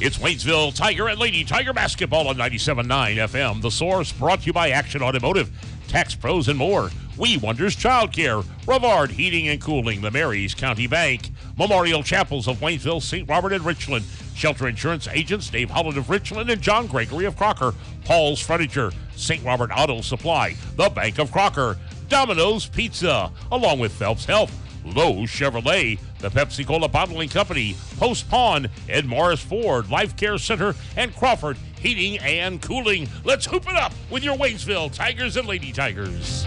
It's Waynesville Tiger and Lady Tiger basketball on 97.9 FM. The Source brought to you by Action Automotive, Tax Pros and more. We Wonders Childcare, Brevard Heating and Cooling, the Marys County Bank, Memorial Chapels of Waynesville, St. Robert and Richland, Shelter Insurance Agents Dave Holland of Richland and John Gregory of Crocker, Paul's Furniture, St. Robert Auto Supply, the Bank of Crocker, Domino's Pizza, along with Phelps Health, Lowe's Chevrolet, the Pepsi-Cola Bottling Company, Post Pawn, Ed Morris Ford, Life Care Center, and Crawford Heating and Cooling. Let's hoop it up with your Waynesville Tigers and Lady Tigers.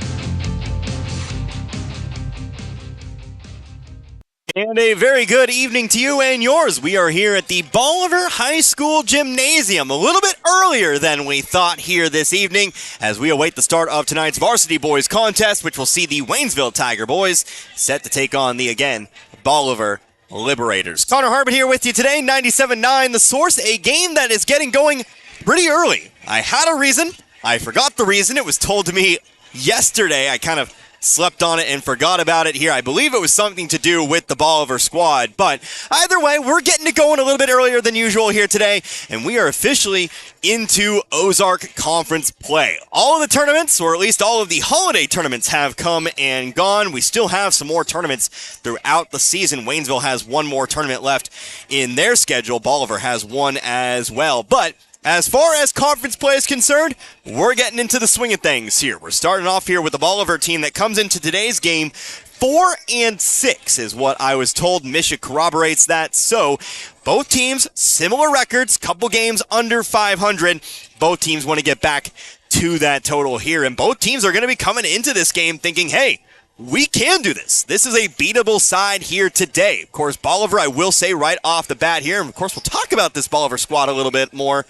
And a very good evening to you and yours. We are here at the Bolivar High School Gymnasium a little bit earlier than we thought here this evening as we await the start of tonight's Varsity Boys contest, which will see the Waynesville Tiger Boys set to take on the, again, Bolivar Liberators. Connor Harbin here with you today, 97.9 The Source, a game that is getting going pretty early. I had a reason. I forgot the reason. It was told to me yesterday. I kind of slept on it and forgot about it here. I believe it was something to do with the Bolivar squad. But either way, we're getting it going a little bit earlier than usual here today, and we are officially into Ozark Conference play. All of the tournaments, or at least all of the holiday tournaments, have come and gone. We still have some more tournaments throughout the season. Waynesville has one more tournament left in their schedule. Bolivar has one as well. But as far as conference play is concerned, we're getting into the swing of things here. We're starting off here with the Bolivar team that comes into today's game 4-6 is what I was told. Misha corroborates that. So both teams, similar records, couple games under 500. Both teams want to get back to that total here. And both teams are going to be coming into this game thinking, hey, we can do this. This is a beatable side here today. Of course, Bolivar, I will say right off the bat here, and of course we'll talk about this Bolivar squad a little bit more.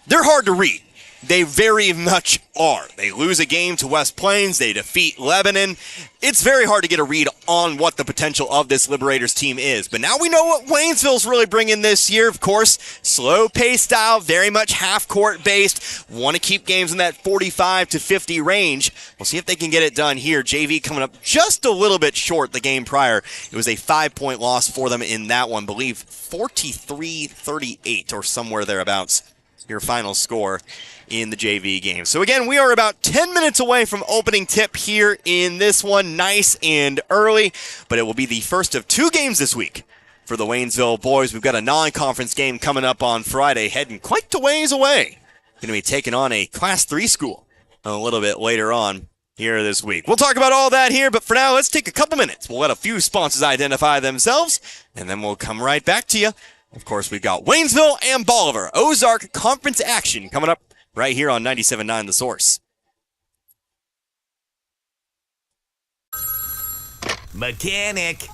They're hard to read. They very much are. They lose a game to West Plains. They defeat Lebanon. It's very hard to get a read on what the potential of this Liberators team is. But now we know what Waynesville's really bringing this year. Of course, slow-paced style, very much half-court based. Want to keep games in that 45 to 50 range. We'll see if they can get it done here. JV coming up just a little bit short the game prior. It was a 5-point loss for them in that one. I believe 43-38 or somewhere thereabouts. Your final score in the JV game. So again, we are about 10 minutes away from opening tip here in this one, nice and early, but it will be the first of two games this week for the Waynesville boys. We've got a non-conference game coming up on Friday, heading quite a ways away. Going to be taking on a Class 3 school a little bit later on here this week. We'll talk about all that here, but for now, let's take a couple minutes. We'll let a few sponsors identify themselves, and then we'll come right back to you. Of course, we've got Waynesville and Bolivar Ozark Conference action coming up right here on 97.9 The Source. Mechanic.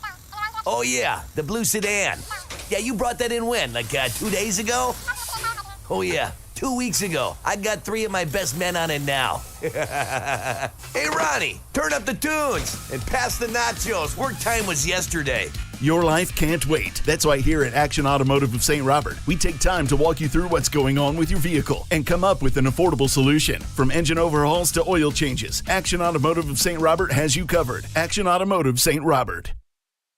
Oh, yeah, the blue sedan. Yeah, you brought that in when? Like 2 days ago? Oh, yeah, 2 weeks ago. I got 3 of my best men on it now. Hey, Ronnie, turn up the tunes and pass the nachos. Work time was yesterday. Your life can't wait. That's why here at Action Automotive of St. Robert, we take time to walk you through what's going on with your vehicle and come up with an affordable solution. From engine overhauls to oil changes, Action Automotive of St. Robert has you covered. Action Automotive St. Robert.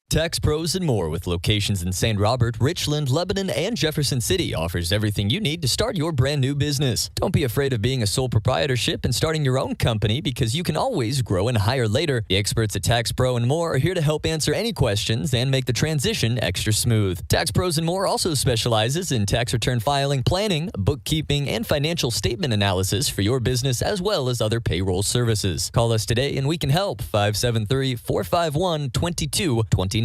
Tax Pros and More, with locations in St. Robert, Richland, Lebanon, and Jefferson City, offers everything you need to start your brand new business. Don't be afraid of being a sole proprietorship and starting your own company, because you can always grow and hire later. The experts at Tax Pro and More are here to help answer any questions and make the transition extra smooth. Tax Pros and More also specializes in tax return filing, planning, bookkeeping, and financial statement analysis for your business, as well as other payroll services. Call us today and we can help. 573-451-2229.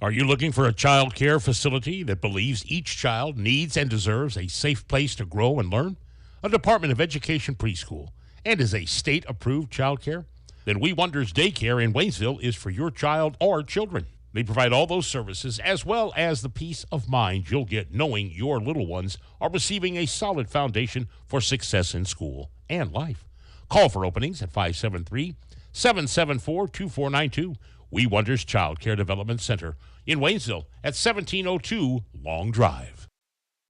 Are you looking for a child care facility that believes each child needs and deserves a safe place to grow and learn? A Department of Education preschool and is a state-approved child care? Then We Wonders Daycare in Waynesville is for your child or children. They provide all those services as well as the peace of mind you'll get knowing your little ones are receiving a solid foundation for success in school and life. Call for openings at 573-774-2492. We Wonders Child Care Development Center in Waynesville at 1702 Long Drive.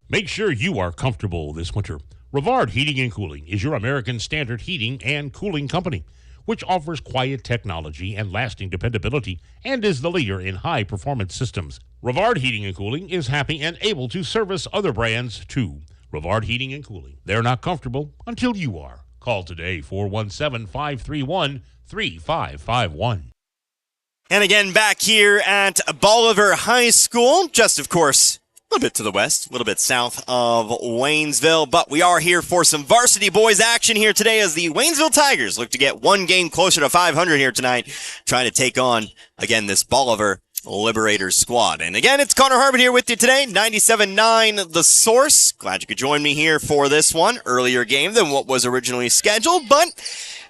Make sure you are comfortable this winter. Brevard Heating and Cooling is your American Standard heating and cooling company, which offers quiet technology and lasting dependability and is the leader in high-performance systems. Rivard Heating and Cooling is happy and able to service other brands too. Rivard Heating and Cooling. They're not comfortable until you are. Call today, 417-531-3551. And again, back here at Bolivar High School, just, of course, a little bit to the west, a little bit south of Waynesville. But we are here for some varsity boys action here today as the Waynesville Tigers look to get one game closer to 500 here tonight, trying to take on, again, this Bolivar Liberators squad. And again, it's Connor Harbin here with you today, 97.9 The Source. Glad you could join me here for this one. Earlier game than what was originally scheduled, but it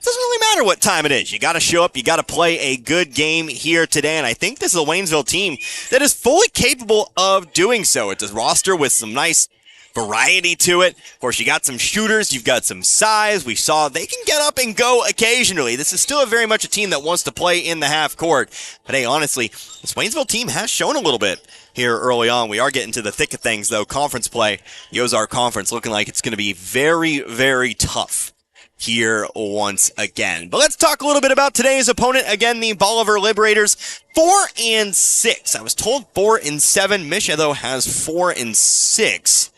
doesn't really matter what time it is. You got to show up. You got to play a good game here today. And I think this is a Waynesville team that is fully capable of doing so. It's a roster with some nice variety to it. Of course, you got some shooters. You've got some size. We saw they can get up and go occasionally. This is still very much a team that wants to play in the half court. But hey, honestly, this Waynesville team has shown a little bit here early on. We are getting to the thick of things, though. Conference play, the Ozark Conference, looking like it's going to be very, very tough here once again. But let's talk a little bit about today's opponent. Again, the Bolivar Liberators, 4-6. I was told 4-7. Misha, though, has 4-6.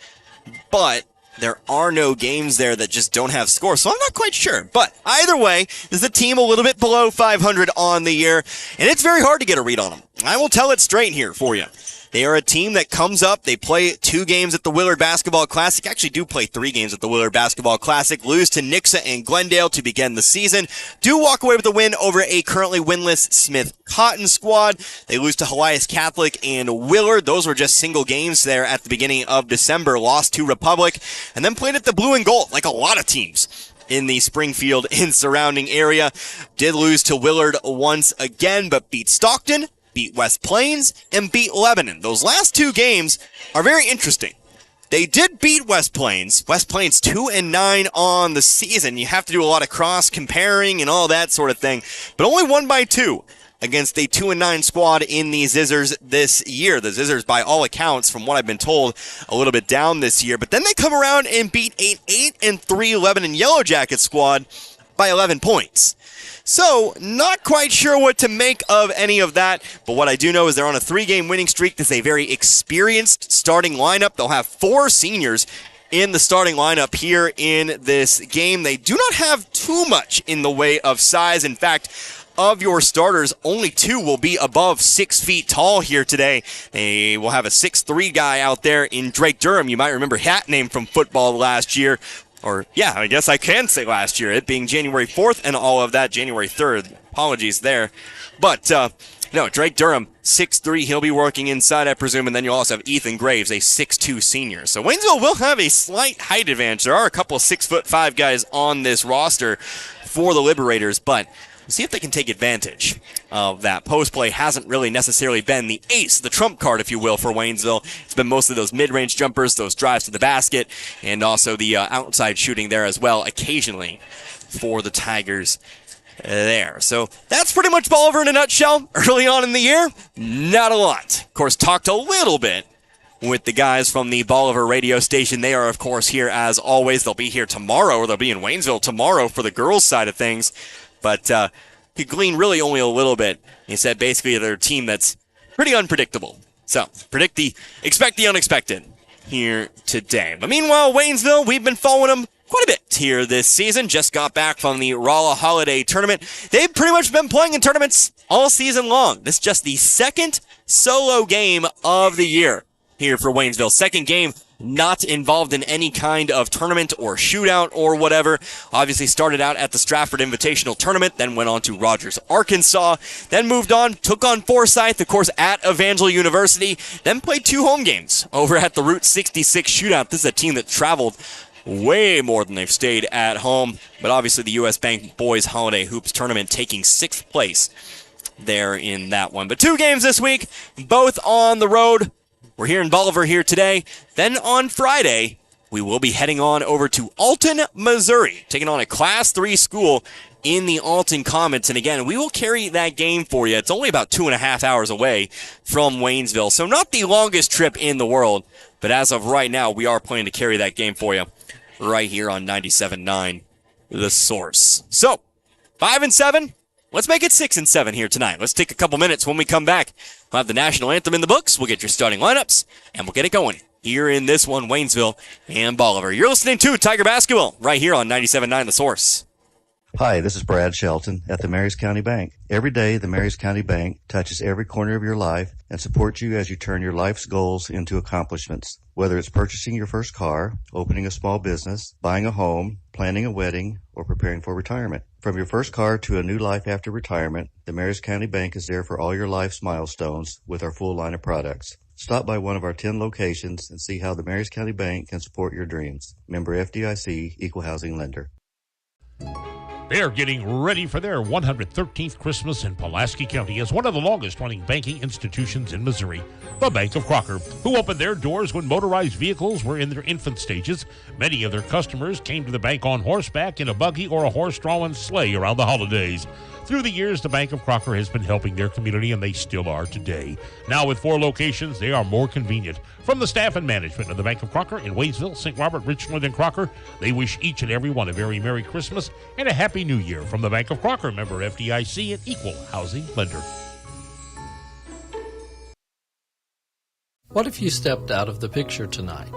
But there are no games there that just don't have scores, so I'm not quite sure. But either way, this is a team a little bit below 500 on the year, and it's very hard to get a read on them. I will tell it straight here for you. They are a team that comes up. They play 2 games at the Willard Basketball Classic. Actually do play 3 games at the Willard Basketball Classic. Lose to Nixa and Glendale to begin the season. Do walk away with a win over a currently winless Smith Cotton squad. They lose to Helias Catholic and Willard. Those were just single games there at the beginning of December. Lost to Republic. And then played at the Blue and Gold, like a lot of teams in the Springfield and surrounding area. Did lose to Willard once again, but beat Stockton, beat West Plains, and beat Lebanon. Those last 2 games are very interesting. They did beat West Plains. West Plains 2-9 on the season. You have to do a lot of cross-comparing and all that sort of thing, but only won by 2 against a 2-9 squad in the Zizzers this year. The Zizzers, by all accounts, from what I've been told, a little bit down this year, but then they come around and beat an 8-3 Lebanon Yellow Jacket squad by 11 points. So, not quite sure what to make of any of that, but what I do know is they're on a 3-game winning streak. This is a very experienced starting lineup. They'll have 4 seniors in the starting lineup here in this game. They do not have too much in the way of size. In fact, of your starters, only 2 will be above 6 feet tall here today. They will have a 6'3" guy out there in Drake Durham. You might remember that name from football last year. Or, yeah, I guess I can say last year, it being January 4th and all of that, January 3rd. Apologies there. But, no, Drake Durham, 6'3", he'll be working inside, I presume, and then you also have Ethan Graves, a 6'2" senior. So Waynesville will have a slight height advantage. There are a couple of 6'5" guys on this roster for the Liberators, but we'll see if they can take advantage of that. Post play hasn't really necessarily been the ace, the trump card, if you will, for Waynesville. It's been mostly those mid-range jumpers, those drives to the basket, and also the outside shooting there as well, occasionally, for the Tigers there. So that's pretty much Bolivar in a nutshell. Early on in the year, not a lot. Of course, talked a little bit with the guys from the Bolivar radio station. They are, of course, here as always. They'll be here tomorrow, or they'll be in Waynesville tomorrow for the girls' side of things. But could glean really only a little bit. He said basically they're a team that's pretty unpredictable. So expect the unexpected here today. But meanwhile, Waynesville, we've been following them quite a bit here this season. Just got back from the Rolla Holiday Tournament. They've pretty much been playing in tournaments all season long. This is just the second solo game of the year here for Waynesville. Second game not involved in any kind of tournament or shootout or whatever. Obviously started out at the Stratford Invitational Tournament, then went on to Rogers, Arkansas, then moved on, took on Forsyth, of course, at Evangel University, then played 2 home games over at the Route 66 shootout. This is a team that traveled way more than they've stayed at home, but obviously the U.S. Bank Boys Holiday Hoops Tournament taking 6th place there in that one. But 2 games this week, both on the road. We're here in Bolivar here today. Then on Friday, we will be heading on over to Alton, Missouri, taking on a Class 3 school in the Alton Comets. And again, we will carry that game for you. It's only about 2.5 hours away from Waynesville, so not the longest trip in the world. But as of right now, we are planning to carry that game for you right here on 97.9 The Source. So, 5-7. Let's make it 6 and 7 here tonight. Let's take a couple minutes. When we come back, we'll have the national anthem in the books. We'll get your starting lineups, and we'll get it going here in this one, Waynesville and Bolivar. You're listening to Tiger Basketball right here on 97.9 The Source. Hi, this is Brad Shelton at the Marys County Bank. Every day, the Marys County Bank touches every corner of your life and supports you as you turn your life's goals into accomplishments. Whether it's purchasing your first car, opening a small business, buying a home, planning a wedding, or preparing for retirement. From your first car to a new life after retirement, the Marys County Bank is there for all your life's milestones with our full line of products. Stop by one of our 10 locations and see how the Marys County Bank can support your dreams. Member FDIC, Equal Housing Lender. They're getting ready for their 113th Christmas in Pulaski County as one of the longest-running banking institutions in Missouri, the Bank of Crocker, who opened their doors when motorized vehicles were in their infant stages. Many of their customers came to the bank on horseback, in a buggy, or a horse-drawn sleigh around the holidays. Through the years, the Bank of Crocker has been helping their community, and they still are today. Now, with 4 locations, they are more convenient. From the staff and management of the Bank of Crocker in Waynesville, St. Robert, Richland, and Crocker, they wish each and every one a very Merry Christmas and a Happy New Year from the Bank of Crocker, member FDIC, and Equal Housing Lender. What if you stepped out of the picture tonight?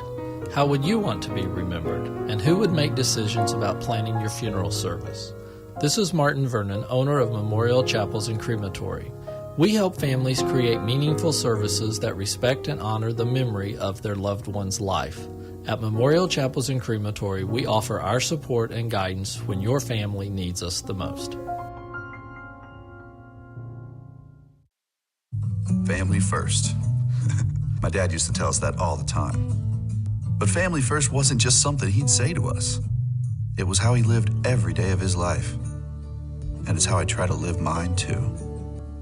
How would you want to be remembered? And who would make decisions about planning your funeral service? This is Martin Vernon, owner of Memorial Chapels and Crematory. We help families create meaningful services that respect and honor the memory of their loved one's life. At Memorial Chapels and Crematory, we offer our support and guidance when your family needs us the most. Family first. My dad used to tell us that all the time. But family first wasn't just something he'd say to us. It was how he lived every day of his life. And it's how I try to live mine, too.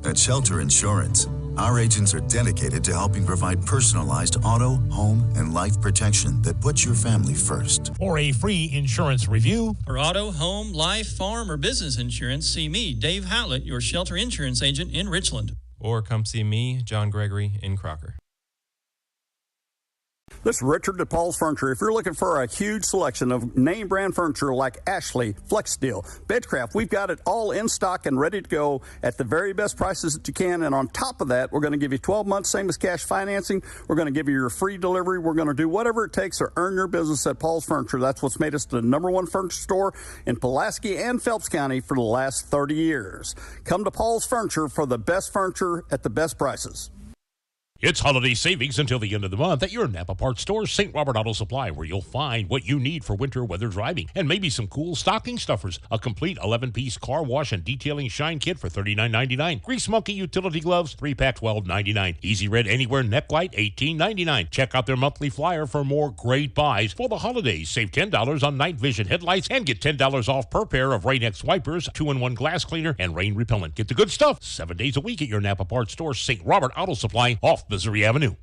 At Shelter Insurance, our agents are dedicated to helping provide personalized auto, home, and life protection that puts your family first. For a free insurance review, for auto, home, life, farm, or business insurance, see me, Dave Howlett, your Shelter Insurance agent in Richland. Or come see me, John Gregory, in Crocker. This is Richard at Paul's Furniture. If you're looking for a huge selection of name brand furniture like Ashley, FlexSteel, Bedcraft, we've got it all in stock and ready to go at the very best prices that you can. And on top of that, we're going to give you 12 months, same as cash financing. We're going to give you your free delivery. We're going to do whatever it takes to earn your business at Paul's Furniture. That's what's made us the #1 furniture store in Pulaski and Phelps County for the last 30 years. Come to Paul's Furniture for the best furniture at the best prices. It's holiday savings until the end of the month at your Napa Parts store, St. Robert Auto Supply, where you'll find what you need for winter weather driving and maybe some cool stocking stuffers. A complete 11-piece car wash and detailing shine kit for $39.99. Grease Monkey utility gloves, 3-pack, $12.99. Easy Red Anywhere neck light, $18.99. Check out their monthly flyer for more great buys for the holidays. Save $10 on night vision headlights and get $10 off per pair of Rain-X wipers, 2-in-1 glass cleaner, and rain repellent. Get the good stuff 7 days a week at your Napa Parts store, St. Robert Auto Supply, off Missouri Avenue.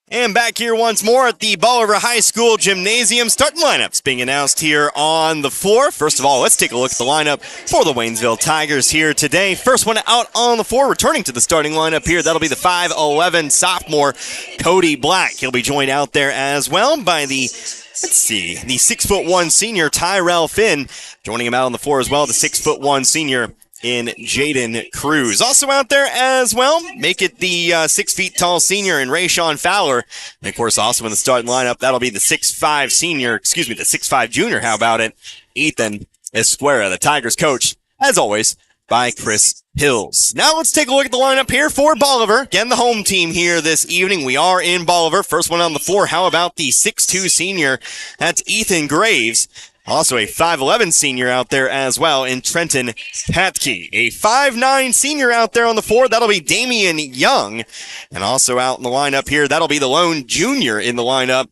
And back here once more at the Bolivar High School Gymnasium. Starting lineups being announced here on the floor. First of all, let's take a look at the lineup for the Waynesville Tigers here today. First one out on the floor, returning to the starting lineup here. That'll be the 5'11 sophomore Cody Black. He'll be joined out there as well by the 6'1 senior Tyrell Finn. Joining him out on the floor as well, the 6'1 senior in Jaden Cruz. Also out there as well, make it the 6 feet tall senior in Rayshawn Fowler. And of course, also in the starting lineup, that'll be the 6'5 senior, the 6'5 junior, how about it, Ethan Esquera, the Tigers coach, as always, by Chris Hills. Now let's take a look at the lineup here for Bolivar. Again, the home team here this evening. We are in Bolivar. First one on the floor, how about the 6'2 senior? That's Ethan Graves. Also a 5'11 senior out there as well in Trenton Patke. A 5'9 senior out there on the floor. That'll be Damian Young. And also out in the lineup here, that'll be the lone junior in the lineup.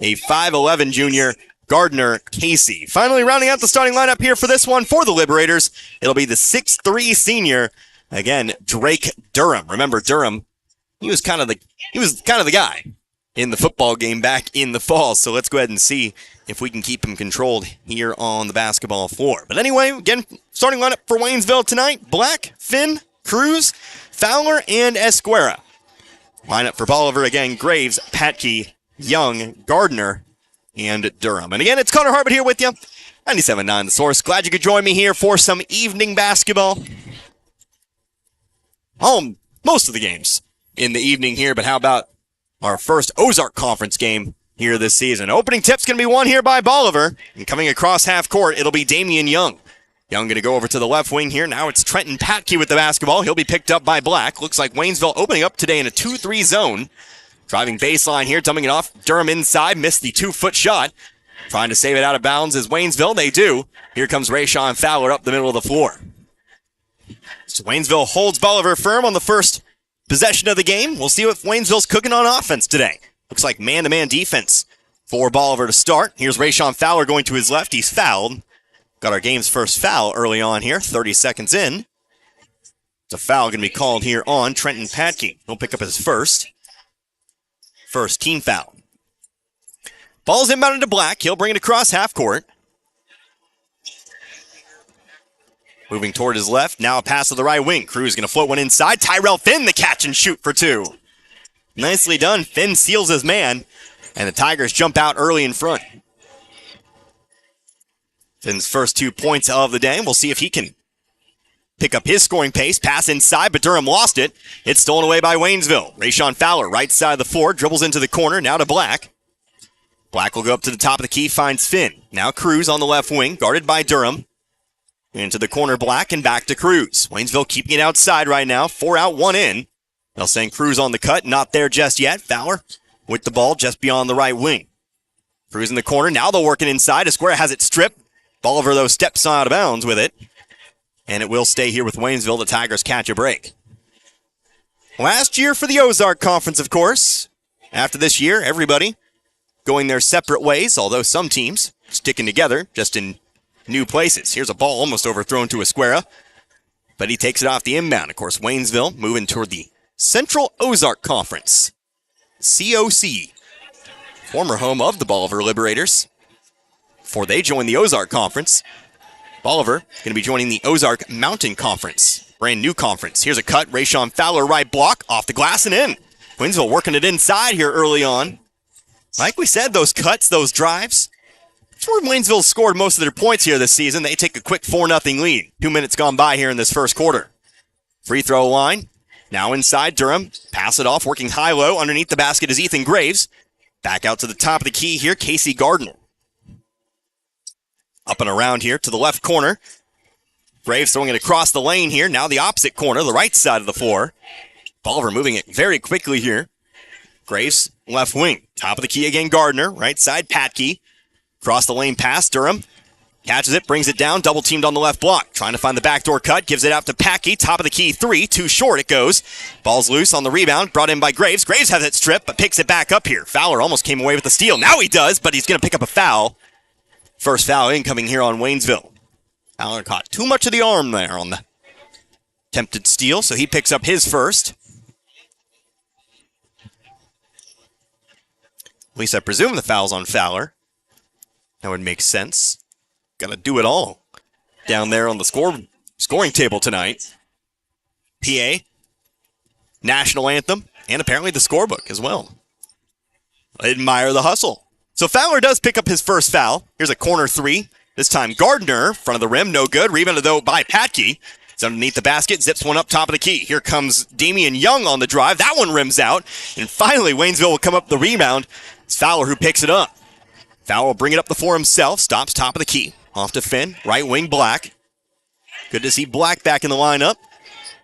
A 5'11 junior, Gardner Casey. Finally rounding out the starting lineup here for this one for the Liberators. It'll be the 6'3 senior. Again, Drake Durham. Remember Durham, he was kind of the guy in the football game back in the fall. So let's go ahead and see if we can keep him controlled here on the basketball floor. But anyway, again, starting lineup for Waynesville tonight, Black, Finn, Cruz, Fowler, and Esquera. Lineup for Bolivar, again, Graves, Patke, Young, Gardner, and Durham. And again, it's Connor Harbert here with you 97.9 The Source. Glad you could join me here for some evening basketball. Most of the games in the evening here, but how about our first Ozark Conference game here this season? Opening tip's going to be won here by Bolivar, and coming across half court, it'll be Damian Young. Young going to go over to the left wing here. Now it's Trenton Patke with the basketball. He'll be picked up by Black. Looks like Waynesville opening up today in a 2-3 zone. Driving baseline here, dumping it off. Durham inside, missed the 2-foot shot. Trying to save it out of bounds is Waynesville. They do. Here comes Rayshawn Fowler up the middle of the floor. So Waynesville holds Bolivar firm on the first possession of the game. We'll see what Waynesville's cooking on offense today. Looks like man-to-man defense for Bolivar to start. Here's Rayshawn Fowler going to his left. He's fouled. Got our game's first foul early on here, 30 seconds in. It's a foul going to be called here on Trenton Patke. He'll pick up his first team foul. Ball's inbounded to Black. He'll bring it across half court. Moving toward his left. Now a pass to the right wing. Cruz going to float one inside. Tyrell Finn the catch and shoot for two. Nicely done. Finn seals his man. And the Tigers jump out early in front. Finn's first 2 points of the day. We'll see if he can pick up his scoring pace. Pass inside, but Durham lost it. It's stolen away by Waynesville. Rayshawn Fowler, right side of the floor, dribbles into the corner. Now to Black. Black will go up to the top of the key, finds Finn. Now Cruz on the left wing, guarded by Durham. Into the corner, Black, and back to Cruz. Waynesville keeping it outside right now. 4 out, 1 in. They'll send Cruz on the cut. Not there just yet. Fowler with the ball just beyond the right wing. Cruz in the corner. Now they'll work it inside. Esquera has it stripped. Bolivar, though, steps out of bounds with it. And it will stay here with Waynesville. The Tigers catch a break. Last year for the Ozark Conference, of course. After this year, everybody going their separate ways, although some teams sticking together just in new places. Here's a ball almost overthrown to Esquera, but he takes it off the inbound. Of course, Waynesville moving toward the Central Ozark Conference. COC, former home of the Bolivar Liberators. Before they join the Ozark Conference, Bolivar going to be joining the Ozark Mountain Conference. Brand new conference. Here's a cut. Rayshawn Fowler right block. Off the glass and in. Waynesville working it inside here early on. Like we said, those cuts, those drives. That's where Waynesville scored most of their points here this season. They take a quick 4-0 lead. 2 minutes gone by here in this first quarter. Free throw line. Now inside Durham. Pass it off. Working high-low. Underneath the basket is Ethan Graves. Back out to the top of the key here. Casey Gardner. Up and around here to the left corner. Graves throwing it across the lane here. Now the opposite corner, the right side of the floor. Bolivar moving it very quickly here. Graves, left wing. Top of the key again, Gardner. Right side, Patke. Cross the lane pass, Durham. Catches it, brings it down, double teamed on the left block. Trying to find the backdoor cut, gives it out to Patke. Top of the key, 3, too short it goes. Ball's loose on the rebound, brought in by Graves. Graves has it stripped, but picks it back up here. Fowler almost came away with the steal. Now he does, but he's going to pick up a foul. First foul incoming here on Waynesville. Fowler caught too much of the arm there on the attempted steal, so he picks up his first. At least I presume the foul's on Fowler. That would make sense. Got to do it all down there on the scoring table tonight. PA, national anthem, and apparently the scorebook as well. I admire the hustle. So Fowler does pick up his first foul. Here's a corner 3. This time Gardner, front of the rim, no good. Rebounded though by Patke. It's underneath the basket, zips one up top of the key. Here comes Damian Young on the drive. That one rims out. And finally, Waynesville will come up the rebound. It's Fowler who picks it up. Fowler will bring it up the floor himself. Stops top of the key. Off to Finn. Right wing, Black. Good to see Black back in the lineup.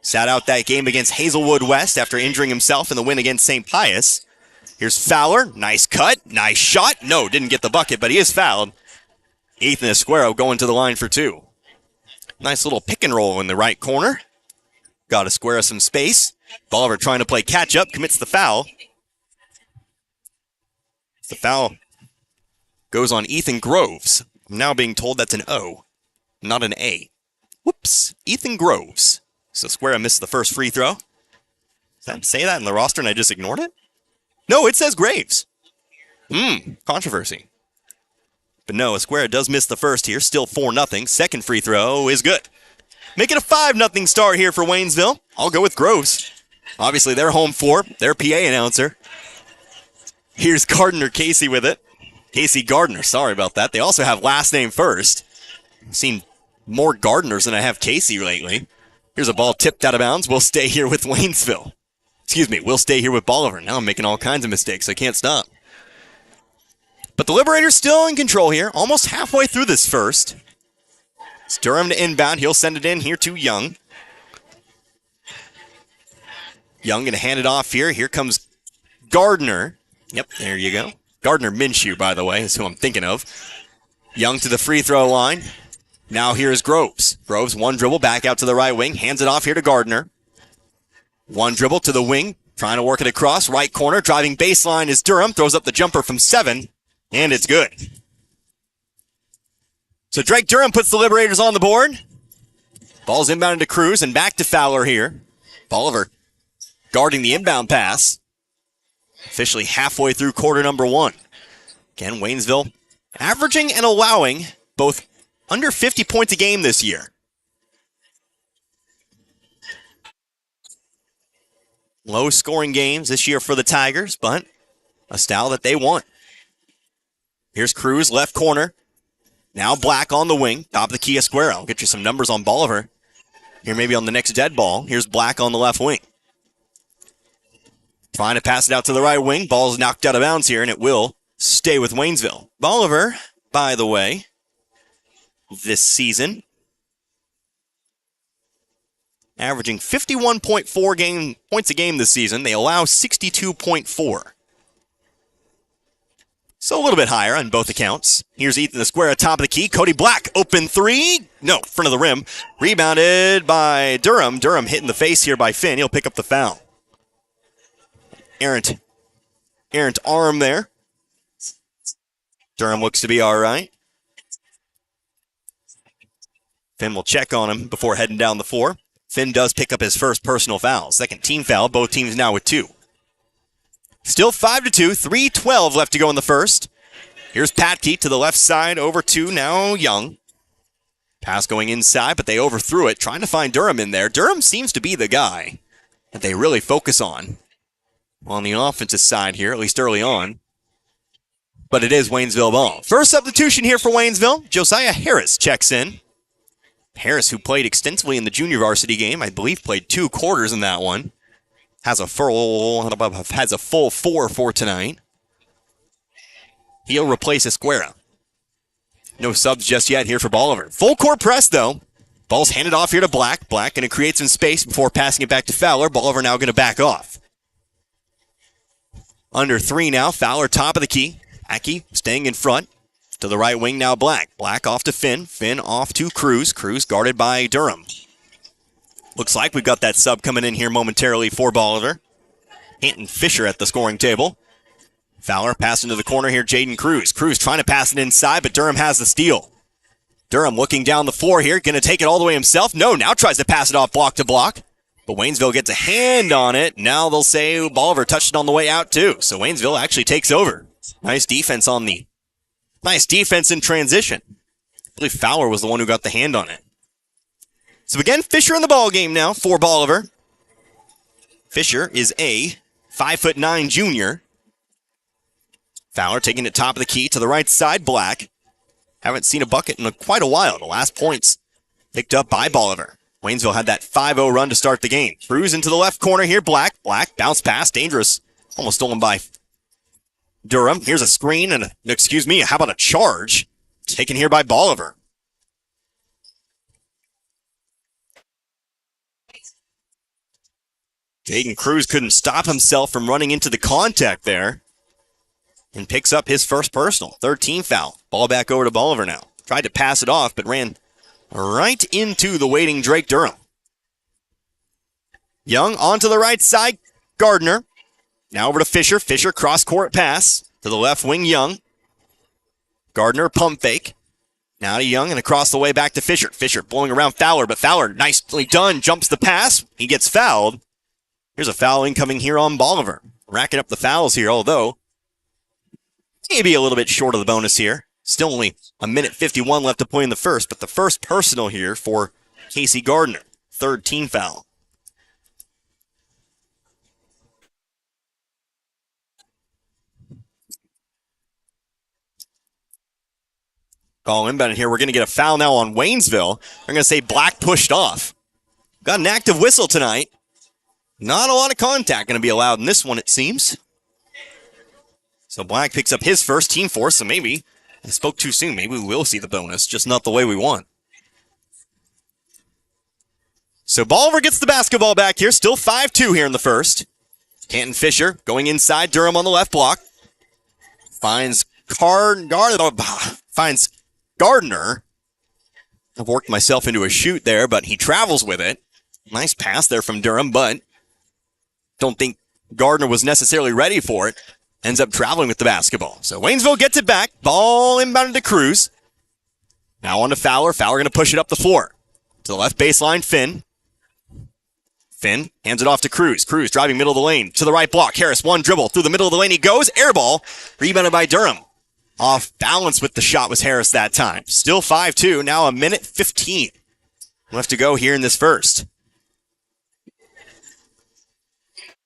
Sat out that game against Hazelwood West after injuring himself in the win against St. Pius. Here's Fowler. Nice cut. Nice shot. No, didn't get the bucket, but he is fouled. Ethan Esquero going to the line for 2. Nice little pick and roll in the right corner. Got Esquero some space. Bolivar trying to play catch up. Commits the foul. The foul goes on Ethan Groves. I'm now being told that's an O, not an A. Whoops. Ethan Groves. So Esquero missed the first free throw. Does that say that in the roster and I just ignored it? No, it says Graves. Controversy. But no, Esquera does miss the first here. Still 4-0. Second free throw is good. Make it a 5-0 start here for Waynesville. I'll go with Groves. Obviously, they're home floor. Their PA announcer. Here's Gardner Casey with it. Casey Gardner, sorry about that. They also have last name first. I've seen more Gardners than I have Casey lately. Here's a ball tipped out of bounds. We'll stay here with Waynesville. Excuse me, we'll stay here with Bolivar. Now I'm making all kinds of mistakes. I can't stop. But the Liberators still in control here, almost halfway through this first. It's Durham to inbound. He'll send it in here to Young. Young going to hand it off here. Here comes Gardner. Yep, there you go. Gardner Minshew, by the way, is who I'm thinking of. Young to the free throw line. Now here's Groves. Groves, one dribble, back out to the right wing. Hands it off here to Gardner. One dribble to the wing. Trying to work it across. Right corner, driving baseline is Durham. Throws up the jumper from 7, and it's good. So Drake Durham puts the Liberators on the board. Ball's inbounded to Cruz and back to Fowler here. Bolivar guarding the inbound pass. Officially halfway through quarter number 1. Again, Waynesville averaging and allowing both under 50 points a game this year. Low scoring games this year for the Tigers, but a style that they want. Here's Cruz, left corner. Now Black on the wing, top of the key Esquera. I'll get you some numbers on Bolivar. Here maybe on the next dead ball. Here's Black on the left wing. Trying to pass it out to the right wing. Ball's knocked out of bounds here, and it will stay with Waynesville. Bolivar, by the way, this season, averaging 51.4 points a game this season. They allow 62.4. So a little bit higher on both accounts. Here's Ethan the square at top of the key. Cody Black, open 3. No, front of the rim. Rebounded by Durham. Durham hit in the face here by Finn. He'll pick up the foul. Errant arm there. Durham looks to be all right. Finn will check on him before heading down the floor. Finn does pick up his first personal foul. Second team foul, both teams now with 2. Still 5-2, 3:12 left to go in the first. Here's Patke to the left side, over to now Young. Pass going inside, but they overthrew it, trying to find Durham in there. Durham seems to be the guy that they really focus on the offensive side here, at least early on. But it is Waynesville ball. First substitution here for Waynesville. Josiah Harris checks in. Harris, who played extensively in the junior varsity game, I believe played 2 quarters in that one. Has a full 4 for tonight. He'll replace Esquera. No subs just yet here for Bolivar. Full court press, though. Ball's handed off here to Black. Black going to create some space before passing it back to Fowler. Bolivar now going to back off. Under 3 now. Fowler top of the key. Aki staying in front. To the right wing now Black. Black off to Finn. Finn off to Cruz. Cruz guarded by Durham. Looks like we've got that sub coming in here momentarily for Bolivar. Hinton Fisher at the scoring table. Fowler passing to the corner here, Jaden Cruz. Cruz trying to pass it inside, but Durham has the steal. Durham looking down the floor here, going to take it all the way himself. No, now tries to pass it off block to block. But Waynesville gets a hand on it. Now they'll say Bolivar touched it on the way out too. So Waynesville actually takes over. Nice defense in transition. I believe Fowler was the one who got the hand on it. So again, Fisher in the ball game now for Bolivar. Fisher is a 5'9" junior. Fowler taking it top of the key to the right side, Black. Haven't seen a bucket in quite a while. The last points picked up by Bolivar. Waynesville had that 5-0 run to start the game. Cruz into the left corner here, Black. Black, bounce pass, dangerous. Almost stolen by Durham. Here's a screen and, how about a charge? Taken here by Bolivar. Jaden Cruz couldn't stop himself from running into the contact there and picks up his first personal. 13 foul. Ball back over to Bolivar now. Tried to pass it off, but ran right into the waiting Drake Durham. Young onto the right side. Gardner. Now over to Fisher. Fisher cross-court pass to the left wing, Young. Gardner pump fake. Now to Young and across the way back to Fisher. Fisher blowing around Fowler, but Fowler nicely done. Jumps the pass. He gets fouled. Here's a foul incoming here on Bolivar. Racking up the fouls here, although maybe a little bit short of the bonus here. Still only a minute 51 left to play in the first, but the first personal here for Casey Gardner. Third team foul. Call inbound here. We're going to get a foul now on Waynesville. They're going to say Black pushed off. Got an active whistle tonight. Not a lot of contact going to be allowed in this one, it seems. So Black picks up his first, team fourth, so maybe I spoke too soon. Maybe we will see the bonus, just not the way we want. So Bolivar gets the basketball back here. Still 5-2 here in the first. Canton Fisher going inside. Durham on the left block. Finds Gardner. I've worked myself into a shoot there, but he travels with it. Nice pass there from Durham, but don't think Gardner was necessarily ready for it. Ends up traveling with the basketball. So Waynesville gets it back. Ball inbounded to Cruz. Now on to Fowler. Fowler going to push it up the floor. To the left baseline, Finn. Finn hands it off to Cruz. Cruz driving middle of the lane. To the right block. Harris, one dribble. Through the middle of the lane he goes. Air ball. Rebounded by Durham. Off balance with the shot was Harris that time. Still 5-2. Now a minute 15 left to go here in this first.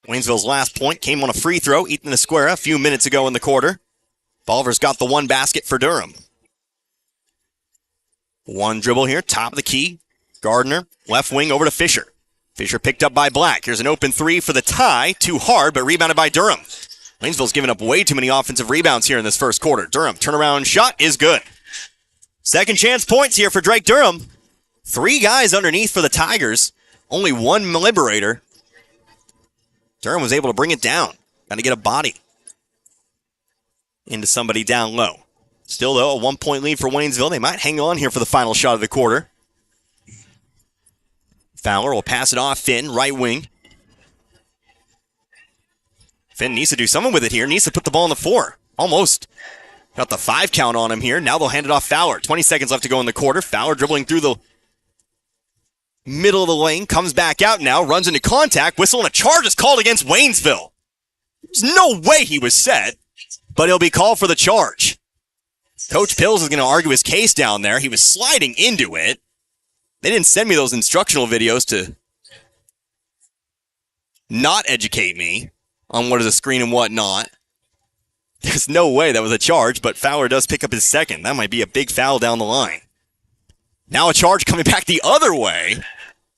Waynesville's last point came on a free throw. Ethan Esquera a few minutes ago in the quarter. Bolivar's got the one basket for Durham. One dribble here. Top of the key. Gardner. Left wing over to Fisher. Fisher picked up by Black. Here's an open three for the tie. Too hard, but rebounded by Durham. Waynesville's given up way too many offensive rebounds here in this first quarter. Durham, turnaround shot is good. Second chance points here for Drake Durham. 3 guys underneath for the Tigers. Only 1 liberator. Durham was able to bring it down. Got to get a body into somebody down low. Still, though, a 1-point lead for Waynesville. They might hang on here for the final shot of the quarter. Fowler will pass it off. Finn, right wing. Finn needs to do something with it here. Needs to put the ball on the 4. Almost got the 5 count on him here. Now they'll hand it off Fowler. 20 seconds left to go in the quarter. Fowler dribbling through the middle of the lane. Comes back out now. Runs into contact. Whistle and a charge is called against Waynesville. There's no way he was set, but he'll be called for the charge. Coach Pills is going to argue his case down there. He was sliding into it. They didn't send me those instructional videos to not educate me on what is a screen and what not. There's no way that was a charge, but Fowler does pick up his second. That might be a big foul down the line. Now a charge coming back the other way.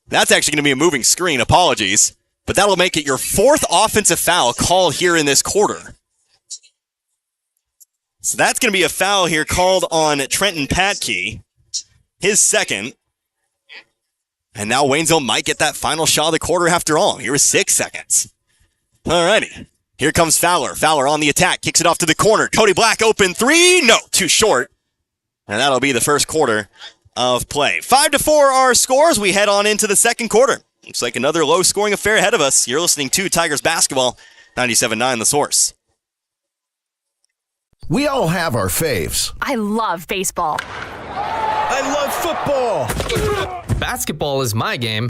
That's actually going to be a moving screen. Apologies. But that'll make it your 4th offensive foul called here in this quarter. So that's going to be a foul here called on Trenton Patke. His second. And now Waynesville might get that final shot of the quarter after all. Here is 6 seconds. Alrighty. Here comes Fowler. Fowler on the attack. Kicks it off to the corner. Cody Black open 3. No, too short. And that'll be the first quarter of play. 5-4 our scores. We head on into the second quarter. Looks like another low-scoring affair ahead of us. You're listening to Tigers Basketball, 97.9 The Source. We all have our faves. I love baseball. I love football. Basketball is my game.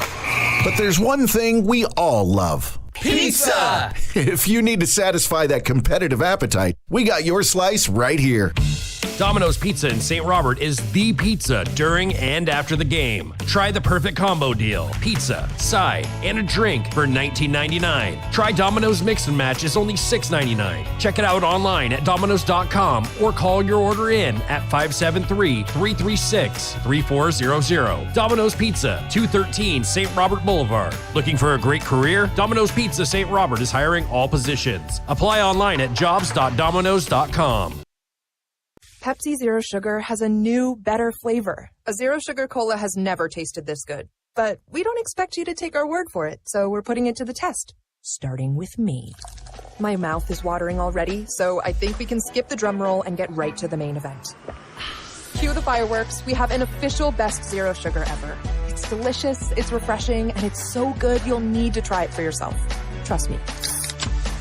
But there's one thing we all love. Pizza! If you need to satisfy that competitive appetite, we got your slice right here. Domino's Pizza in St. Robert is the pizza during and after the game. Try the perfect combo deal. Pizza, side, and a drink for $19.99. Try Domino's Mix and Match is only $6.99. Check it out online at Domino's.com or call your order in at 573-336-3400. Domino's Pizza, 213 St. Robert Boulevard. Looking for a great career? Domino's Pizza St. Robert is hiring all positions. Apply online at jobs.domino's.com. Pepsi Zero Sugar has a new, better flavor. A Zero Sugar Cola has never tasted this good. But we don't expect you to take our word for it, so we're putting it to the test. Starting with me. My mouth is watering already, so I think we can skip the drum roll and get right to the main event. Cue the fireworks. We have an official best Zero Sugar ever. It's delicious, it's refreshing, and it's so good you'll need to try it for yourself. Trust me.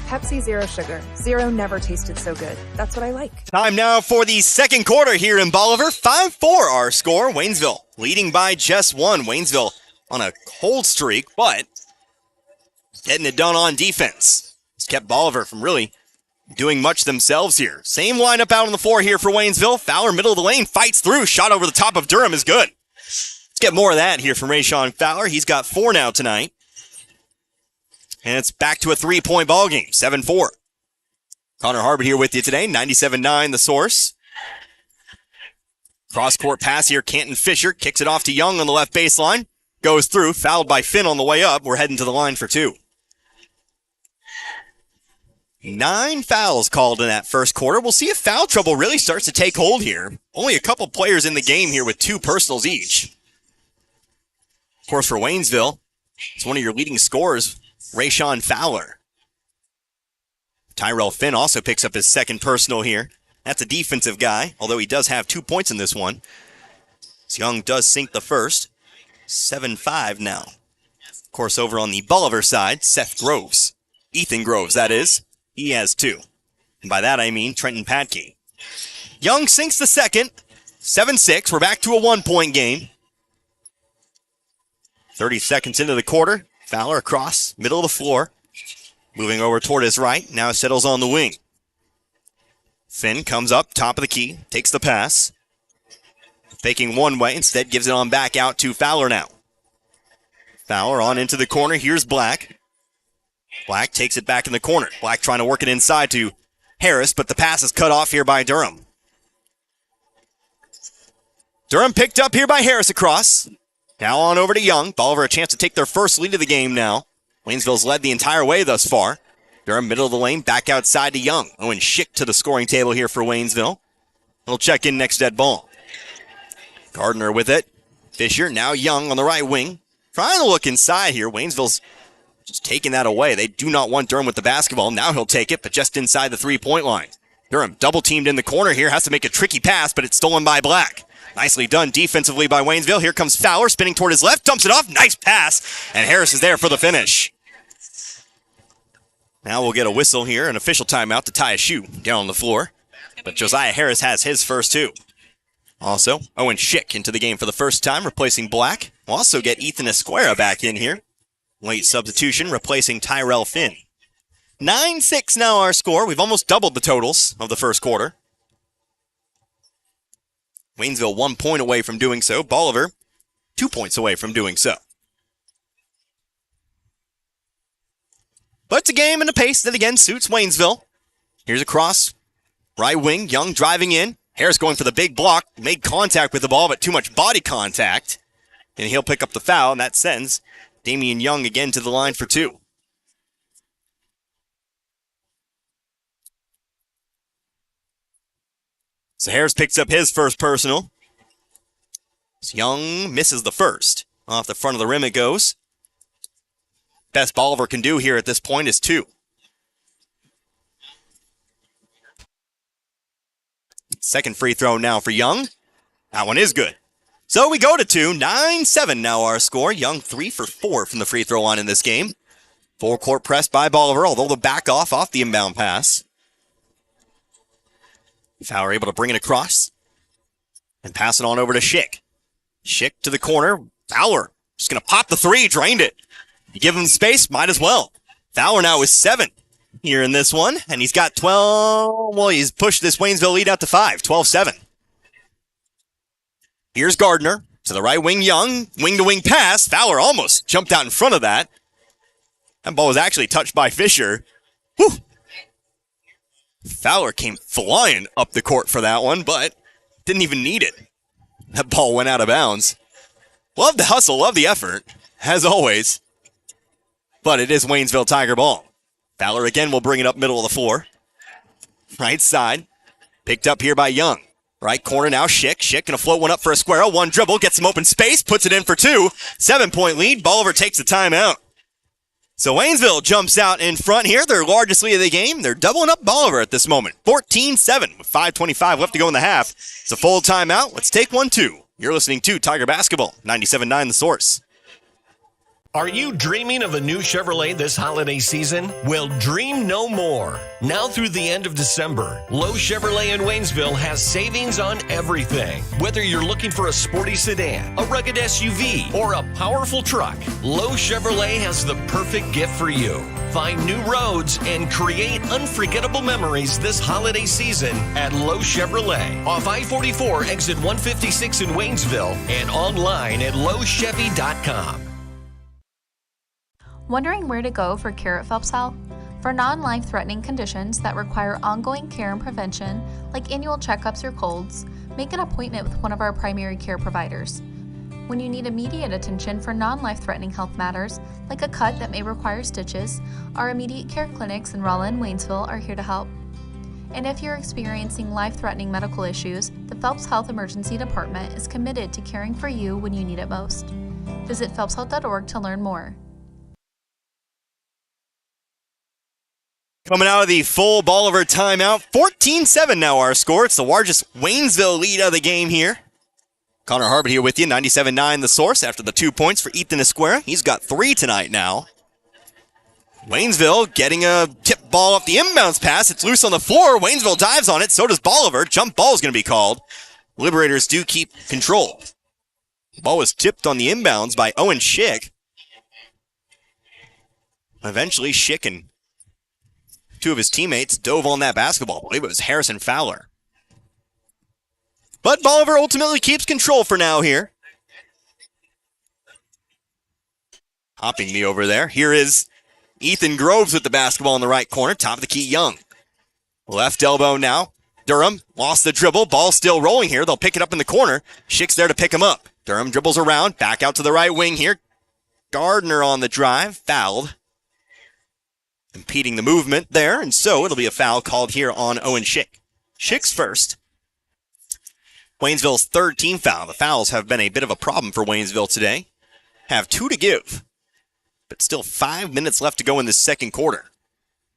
Pepsi Zero Sugar. Zero never tasted so good. That's what I like. Time now for the second quarter here in Bolivar. 5-4 our score. Waynesville leading by just 1. Waynesville on a cold streak, but getting it done on defense. It's kept Bolivar from really doing much themselves here. Same lineup out on the floor here for Waynesville. Fowler, middle of the lane, fights through. Shot over the top of Durham is good. Let's get more of that here from Rayshawn Fowler. He's got 4 now tonight. And it's back to a 3-point ball game, 7-4. Connor Harbert here with you today, 97.9 The Source. Cross-court pass here. Canton Fisher kicks it off to Young on the left baseline. Goes through. Fouled by Finn on the way up. We're heading to the line for 2. 9 fouls called in that first quarter. We'll see if foul trouble really starts to take hold here. Only a couple players in the game here with 2 personals each. Of course, for Waynesville, it's one of your leading scorers, Rayshawn Fowler. Tyrell Finn also picks up his second personal here. That's a defensive guy, although he does have 2 points in this one. So Young does sink the first. 7-5 now. Of course, over on the Bolivar side, Seth Groves. Ethan Groves, that is. He has 2. And by that I mean Trenton Patke. Young sinks the second. 7-6. We're back to a 1-point game. 30 seconds into the quarter. Fowler across, middle of the floor. Moving over toward his right. Now settles on the wing. Finn comes up, top of the key. Takes the pass. Faking one way. Instead gives it on back out to Fowler now. Fowler on into the corner. Here's Black. Black takes it back in the corner. Black trying to work it inside to Harris, but the pass is cut off here by Durham. Durham picked up here by Harris across. Now on over to Young. Bolivar a chance to take their first lead of the game now. Waynesville's led the entire way thus far. Durham middle of the lane, back outside to Young. Owen Schick to the scoring table here for Waynesville. He'll check in next dead ball. Gardner with it. Fisher, now Young on the right wing. Trying to look inside here. Waynesville's just taking that away. They do not want Durham with the basketball. Now he'll take it, but just inside the three-point line. Durham double teamed in the corner here. Has to make a tricky pass, but it's stolen by Black. Nicely done defensively by Waynesville. Here comes Fowler spinning toward his left. Dumps it off. Nice pass. And Harris is there for the finish. Now we'll get a whistle here, an official timeout to tie a shoe down on the floor. But Josiah Harris has his first 2. Also, Owen Schick into the game for the first time, replacing Black. We'll also get Ethan Esquera back in here. Late substitution, replacing Tyrell Finn. 9-6 now our score. We've almost doubled the totals of the first quarter. Waynesville 1 point away from doing so. Bolivar 2 points away from doing so. But it's a game and a pace that again suits Waynesville. Here's a cross. Right wing, Young driving in. Harris going for the big block. Made contact with the ball, but too much body contact. And he'll pick up the foul, and that sends Damian Young again to the line for 2. So Harris picks up his first personal. So Young misses the first. Off the front of the rim it goes. Best Bolivar can do here at this point is 2. Second free throw now for Young. That one is good. So we go to 2. 9-7 now our score. Young 3 for 4 from the free throw line in this game. Full court press by Bolivar, although they'll back off the inbound pass. Fowler able to bring it across. And pass it on over to Schick. Schick to the corner. Fowler just going to pop the 3. Drained it. You give him space, might as well. Fowler now is 7 here in this one. And he's got 12. Well, he's pushed this Waynesville lead out to 5. 12-7. Here's Gardner to the right wing. Young. Wing-to-wing pass. Fowler almost jumped out in front of that. That ball was actually touched by Fisher. Whew. Fowler came flying up the court for that one, but didn't even need it. That ball went out of bounds. Love the hustle, love the effort, as always. But it is Waynesville Tiger ball. Fowler again will bring it up middle of the floor. Right side. Picked up here by Young. Right corner now, Schick. Schick gonna float one up for Esquera. One dribble, gets some open space, puts it in for 2. 7-point lead. Bolivar takes the timeout. So Waynesville jumps out in front here. Their largest lead of the game. They're doubling up Bolivar at this moment. 14-7 with 5:25 left to go in the half. It's a full timeout. Let's take 1-2. You're listening to Tiger Basketball, 97.9 The Source. Are you dreaming of a new Chevrolet this holiday season? Well, dream no more. Now through the end of December, Lowe Chevrolet in Waynesville has savings on everything. Whether you're looking for a sporty sedan, a rugged SUV, or a powerful truck, Lowe Chevrolet has the perfect gift for you. Find new roads and create unforgettable memories this holiday season at Lowe Chevrolet. Off I-44, exit 156 in Waynesville, and online at lowechevy.com. Wondering where to go for Carrot Phelps help? For non-life-threatening conditions that require ongoing care and prevention, like annual checkups or colds, make an appointment with one of our primary care providers. When you need immediate attention for non-life-threatening health matters, like a cut that may require stitches, our immediate care clinics in Rolla and Waynesville are here to help. And if you're experiencing life-threatening medical issues, the Phelps Health Emergency Department is committed to caring for you when you need it most. Visit phelpshealth.org to learn more. Coming out of the full Bolivar timeout, 14-7 now our score. It's the largest Waynesville lead of the game here. Connor Harbert here with you, 97.9 The Source after the 2 points for Ethan Esquera. He's got 3 tonight now. Waynesville getting a tip ball off the inbounds pass. It's loose on the floor. Waynesville dives on it. So does Bolivar. Jump ball is going to be called. Liberators do keep control. The ball was tipped on the inbounds by Owen Schick. Eventually, Schick and 2 of his teammates dove on that basketball. I believe it was Harrison Fowler. But Bolivar ultimately keeps control for now here. Hopping me over there. Here is Ethan Groves with the basketball in the right corner. Top of the key, Young. Left elbow now. Durham lost the dribble. Ball still rolling here. They'll pick it up in the corner. Schick's there to pick him up. Durham dribbles around. Back out to the right wing here. Gardner on the drive. Fouled. Impeding the movement there. And so it'll be a foul called here on Owen Schick. Schick's first. Waynesville's third team foul. The fouls have been a bit of a problem for Waynesville today. Have 2 to give. But still 5 minutes left to go in this second quarter.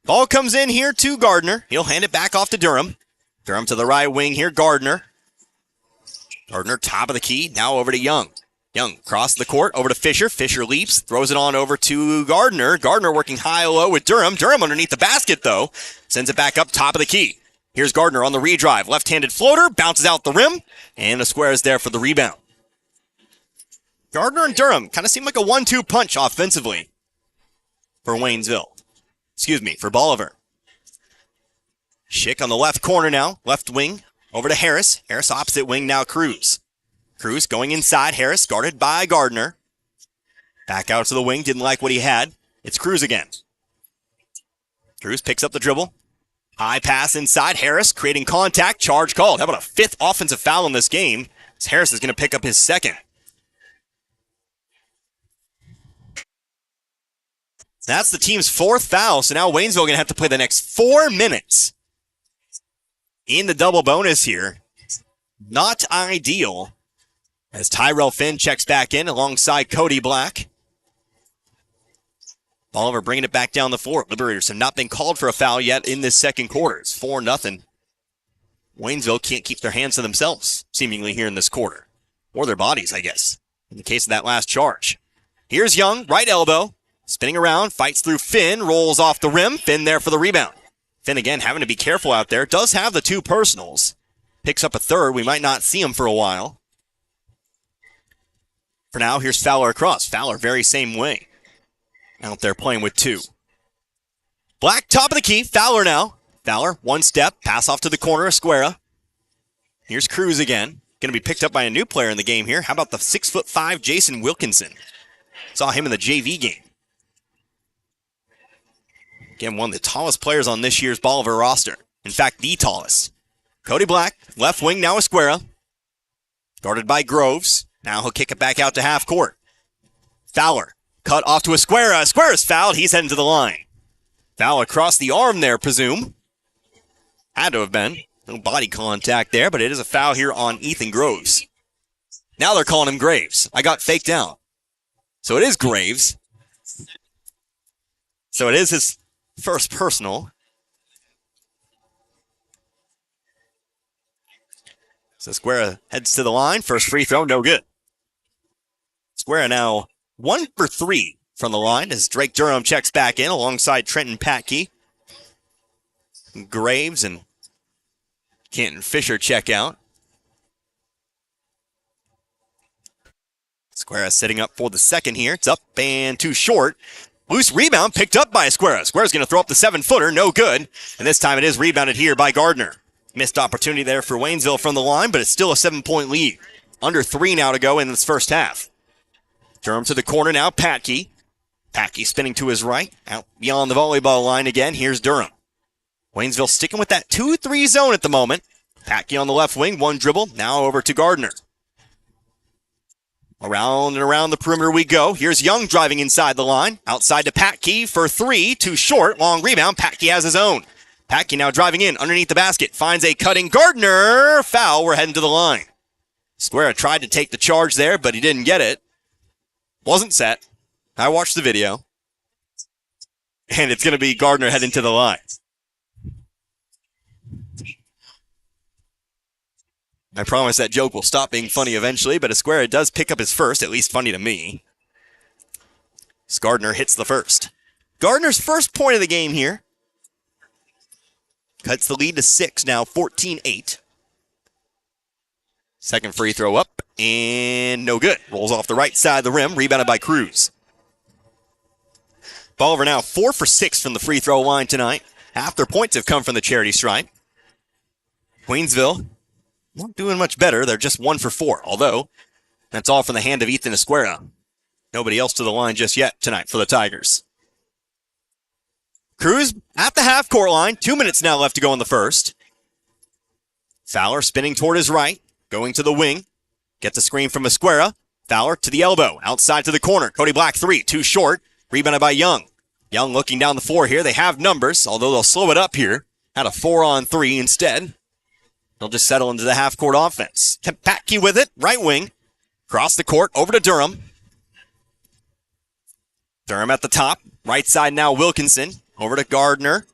Ball comes in here to Gardner. He'll hand it back off to Durham. Durham to the right wing here, Gardner. Gardner top of the key, now over to Young. Young across the court, over to Fisher. Fisher leaps, throws it on over to Gardner. Gardner working high-low with Durham. Durham underneath the basket, though. Sends it back up top of the key. Here's Gardner on the redrive. Left-handed floater, bounces out the rim, and the square is there for the rebound. Gardner and Durham kind of seem like a 1-2 punch offensively for Waynesville. Excuse me, for Bolivar. Schick on the left corner now. Left wing, over to Harris. Harris opposite wing now, Cruz. Cruz going inside. Harris guarded by Gardner. Back out to the wing, didn't like what he had. It's Cruz again. Cruz picks up the dribble. High pass inside. Harris creating contact. Charge called. How about a 5th offensive foul in this game? As Harris is going to pick up his 2nd. That's the team's 4th foul, so now Waynesville going to have to play the next 4 minutes in the double bonus here. Not ideal as Tyrell Finn checks back in alongside Cody Black. Bolivar bringing it back down the floor. Liberators have not been called for a foul yet in this second quarter. It's 4-0. Waynesville can't keep their hands to themselves, seemingly here in this quarter. Or their bodies, I guess, in the case of that last charge. Here's Young, right elbow. Spinning around, fights through Finn, rolls off the rim. Finn there for the rebound. Finn again having to be careful out there. Does have the 2 personals. Picks up a 3rd. We might not see him for a while. For now, here's Fowler across. Fowler very same way. Out there playing with 2. Black top of the key. Fowler now. Fowler, 1 step. Pass off to the corner. Esquera. Here's Cruz again. Going to be picked up by a new player in the game here. How about the 6'5" Jason Wilkinson? Saw him in the JV game. Again, one of the tallest players on this year's Bolivar roster. In fact, the tallest. Cody Black, left wing now Esquera. Guarded by Groves. Now he'll kick it back out to half court. Fowler, cut off to Esquera. Esquera's fouled. He's heading to the line. Foul across the arm there, presume. Had to have been. No body contact there, but it is a foul here on Ethan Groves. Now they're calling him Graves. I got faked out. So it is Graves. So it is his first personal. So Esquera heads to the line. First free throw, no good. Esquera now 1 for 3 from the line as Drake Durham checks back in alongside Trenton Patke. Graves and Canton Fisher check out. Esquera setting up for the second here. It's up and too short. Loose rebound picked up by Esquera. Esquera's going to throw up the 7-footer, no good. And this time it is rebounded here by Gardner. Missed opportunity there for Waynesville from the line, but it's still a 7-point lead. Under 3 now to go in this first half. Durham to the corner now, Patke. Packy spinning to his right, out beyond the volleyball line again. Here's Durham. Waynesville sticking with that 2-3 zone at the moment. Packy on the left wing, one dribble, now over to Gardner. Around and around the perimeter we go. Here's Young driving inside the line. Outside to Packy for three, too short, long rebound. Packy has his own. Packy now driving in underneath the basket, finds a cutting Gardner. Foul, we're heading to the line. Square tried to take the charge there, but he didn't get it. Wasn't set. I watched the video. And it's going to be Gardner heading to the line. I promise that joke will stop being funny eventually, but Esquera does pick up his first, at least funny to me. As Gardner hits the first. Gardner's first point of the game here. Cuts the lead to 6 now, 14-8. Second free throw up, and no good. Rolls off the right side of the rim, rebounded by Cruz. Bolivar now 4 for 6 from the free throw line tonight. Half their points have come from the charity stripe. Waynesville not doing much better. They're just 1 for 4, although that's all from the hand of Ethan Esquera. Nobody else to the line just yet tonight for the Tigers. Cruz at the half-court line. 2 minutes now left to go in the first. Fowler spinning toward his right, going to the wing. Gets a screen from Esquera. Fowler to the elbow, outside to the corner. Cody Black, 3, too short. Rebounded by Young. Young looking down the floor here. They have numbers, although they'll slow it up here. Had a 4-on-3 instead. They'll just settle into the half-court offense. Packy with it, right wing. Cross the court, over to Durham. Durham at the top. Right side now, Wilkinson. Over to Gardner.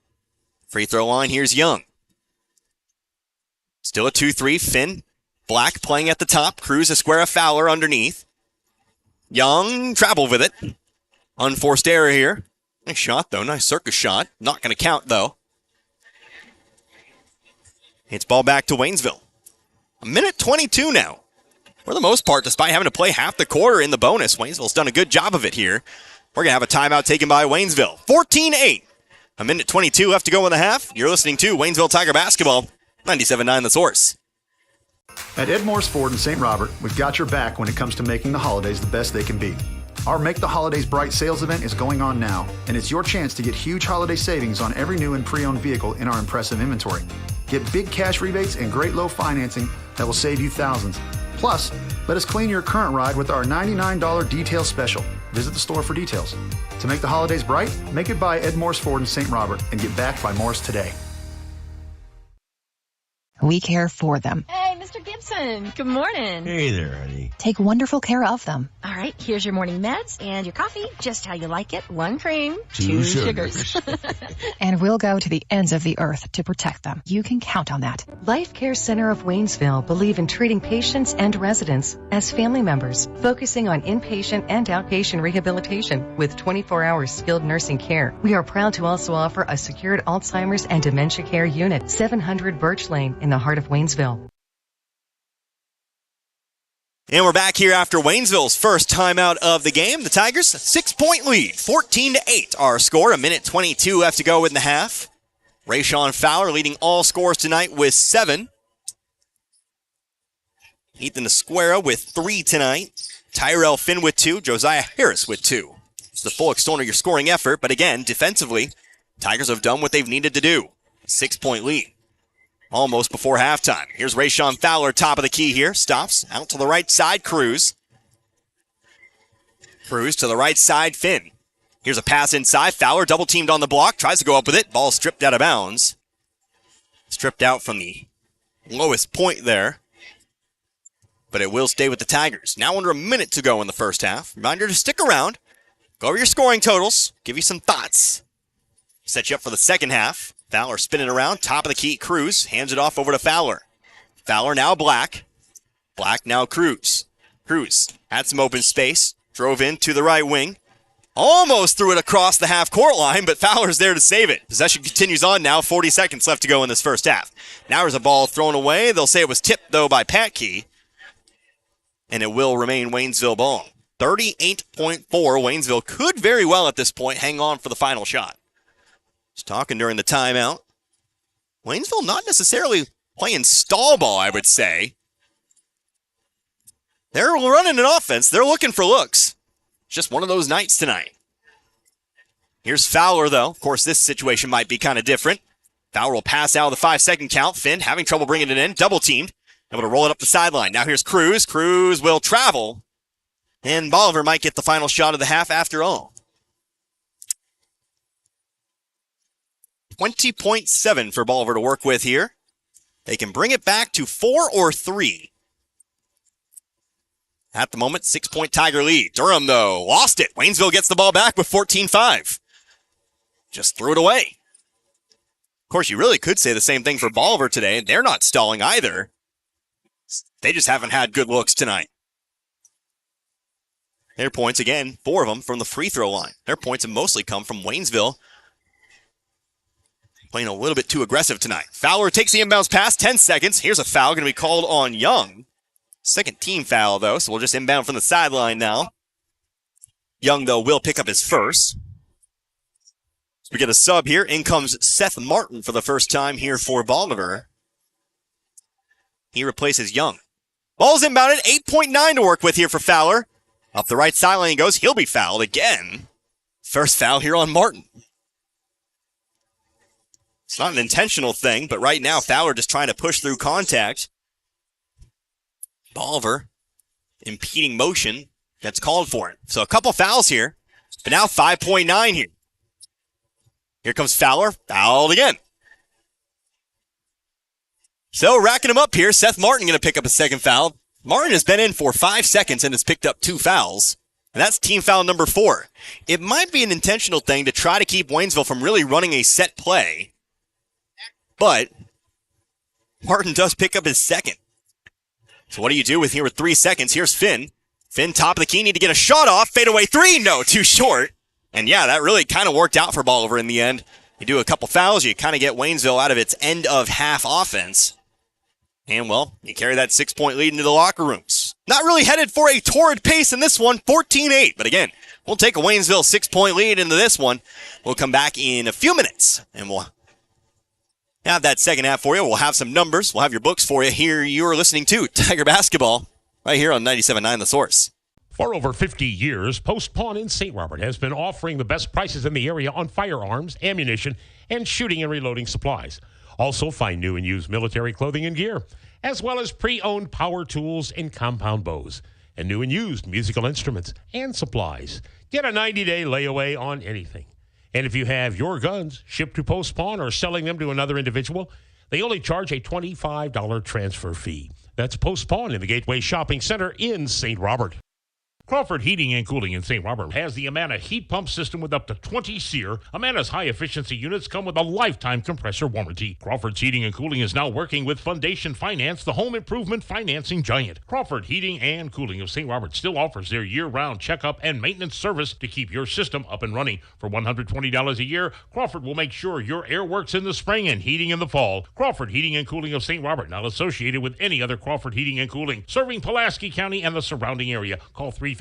Free throw line, here's Young. Still a 2-3. Finn. Black playing at the top. Cruz, Esquera, Fowler underneath. Young traveled with it. Unforced error here. Nice shot, though. Nice circus shot. Not going to count, though. It's ball back to Waynesville. 1:22 now. For the most part, despite having to play half the quarter in the bonus, Waynesville's done a good job of it here. We're going to have a timeout taken by Waynesville. 14-8. 1:22 left to go in the half. You're listening to Waynesville Tiger Basketball, 97.9 The Source. At Ed Morris Ford in St. Robert, we've got your back when it comes to making the holidays the best they can be. Our Make the Holidays Bright sales event is going on now, and it's your chance to get huge holiday savings on every new and pre-owned vehicle in our impressive inventory. Get big cash rebates and great low financing that will save you thousands. Plus, let us clean your current ride with our $99 detail special. Visit the store for details. To make the holidays bright, make it by Ed Morris Ford in St. Robert and get backed by Morris today. We care for them. Hey, Mr. Gibson. Good morning. Hey there, honey. Take wonderful care of them. All right, here's your morning meds and your coffee, just how you like it. 1 cream, 2 sugars. And we'll go to the ends of the earth to protect them. You can count on that. Life Care Center of Waynesville believe in treating patients and residents as family members, focusing on inpatient and outpatient rehabilitation with 24-hour skilled nursing care. We are proud to also offer a secured Alzheimer's and dementia care unit, 700 Birch Lane in the heart of Waynesville. And we're back here after Waynesville's first timeout of the game. The Tigers, 6-point lead, 14-8 our score. 1:22 left to go in the half. Rayshawn Fowler leading all scores tonight with 7. Ethan Esquera with 3 tonight. Tyrell Finn with 2. Josiah Harris with 2. It's the full extent of your scoring effort, but again, defensively, Tigers have done what they've needed to do. 6-point lead. Almost before halftime. Here's Rayshawn Fowler, top of the key here. Stops, out to the right side, Cruz. Cruz to the right side, Finn. Here's a pass inside. Fowler double-teamed on the block. Tries to go up with it. Ball stripped out of bounds. Stripped out from the lowest point there. But it will stay with the Tigers. Now under a minute to go in the first half. Reminder to stick around. Go over your scoring totals. Give you some thoughts. Set you up for the second half. Fowler spinning around, top of the key, Cruz, hands it off over to Fowler. Fowler now Black. Black now Cruz. Cruz had some open space, drove in to the right wing. Almost threw it across the half-court line, but Fowler's there to save it. Possession continues on now, 40 seconds left to go in this first half. Now there's a ball thrown away. They'll say it was tipped, though, by Patkey. And it will remain Waynesville ball. 38.4. Waynesville could very well at this point hang on for the final shot. Was talking during the timeout. Waynesville not necessarily playing stall ball, I would say. They're running an offense. They're looking for looks. Just one of those nights tonight. Here's Fowler, though. Of course, this situation might be kind of different. Fowler will pass out of the 5-second count. Finn having trouble bringing it in. Double teamed. Able to roll it up the sideline. Now here's Cruz. Cruz will travel. And Bolivar might get the final shot of the half after all. 20.7 for Bolivar to work with here. They can bring it back to 4 or 3. At the moment, 6-point Tiger lead. Durham, though, lost it. Waynesville gets the ball back with 14-5. Just threw it away. Of course, you really could say the same thing for Bolivar today. They're not stalling either. They just haven't had good looks tonight. Their points, again, 4 of them from the free throw line. Their points have mostly come from Waynesville. Playing a little bit too aggressive tonight. Fowler takes the inbounds pass, 10 seconds. Here's a foul going to be called on Young. Second team foul, though, so we'll just inbound from the sideline now. Young, though, will pick up his first. So we get a sub here. In comes Seth Martin for the first time here for Bolivar. He replaces Young. Ball's inbounded, 8.9 to work with here for Fowler. Up the right sideline he goes. He'll be fouled again. First foul here on Martin. It's not an intentional thing, but right now Fowler just trying to push through contact. Bolivar impeding motion. That's called for it. So a couple fouls here, but now 5.9 here. Here comes Fowler, fouled again. So racking him up here, Seth Martin going to pick up a second foul. Martin has been in for 5 seconds and has picked up 2 fouls. And that's team foul number 4. It might be an intentional thing to try to keep Waynesville from really running a set play. But Martin does pick up his second. So what do you do with here with 3 seconds? Here's Finn. Finn, top of the key, need to get a shot off. Fadeaway 3, no, too short. And yeah, that really kind of worked out for Bolivar in the end. You do a couple fouls, you kind of get Waynesville out of its end of half offense. And, well, you carry that 6-point lead into the locker rooms. Not really headed for a torrid pace in this one, 14-8. But again, we'll take a Waynesville 6-point lead into this one. We'll come back in a few minutes, and we'll have that second half for you. We'll have some numbers. We'll have your books for you. Here you're listening to Tiger Basketball right here on 97.9 The Source. For over 50 years, Post Pawn in St. Robert has been offering the best prices in the area on firearms, ammunition, and shooting and reloading supplies. Also find new and used military clothing and gear, as well as pre-owned power tools and compound bows, and new and used musical instruments and supplies. Get a 90-day layaway on anything. And if you have your guns shipped to Post Pawn or selling them to another individual, they only charge a $25 transfer fee. That's Post Pawn in the Gateway Shopping Center in St. Robert. Crawford Heating and Cooling in St. Robert has the Amana heat pump system with up to 20 SEER. Amana's high-efficiency units come with a lifetime compressor warranty. Crawford's Heating and Cooling is now working with Foundation Finance, the home improvement financing giant. Crawford Heating and Cooling of St. Robert still offers their year-round checkup and maintenance service to keep your system up and running. For $120 a year, Crawford will make sure your air works in the spring and heating in the fall. Crawford Heating and Cooling of St. Robert, not associated with any other Crawford Heating and Cooling, serving Pulaski County and the surrounding area. Call 336-0085.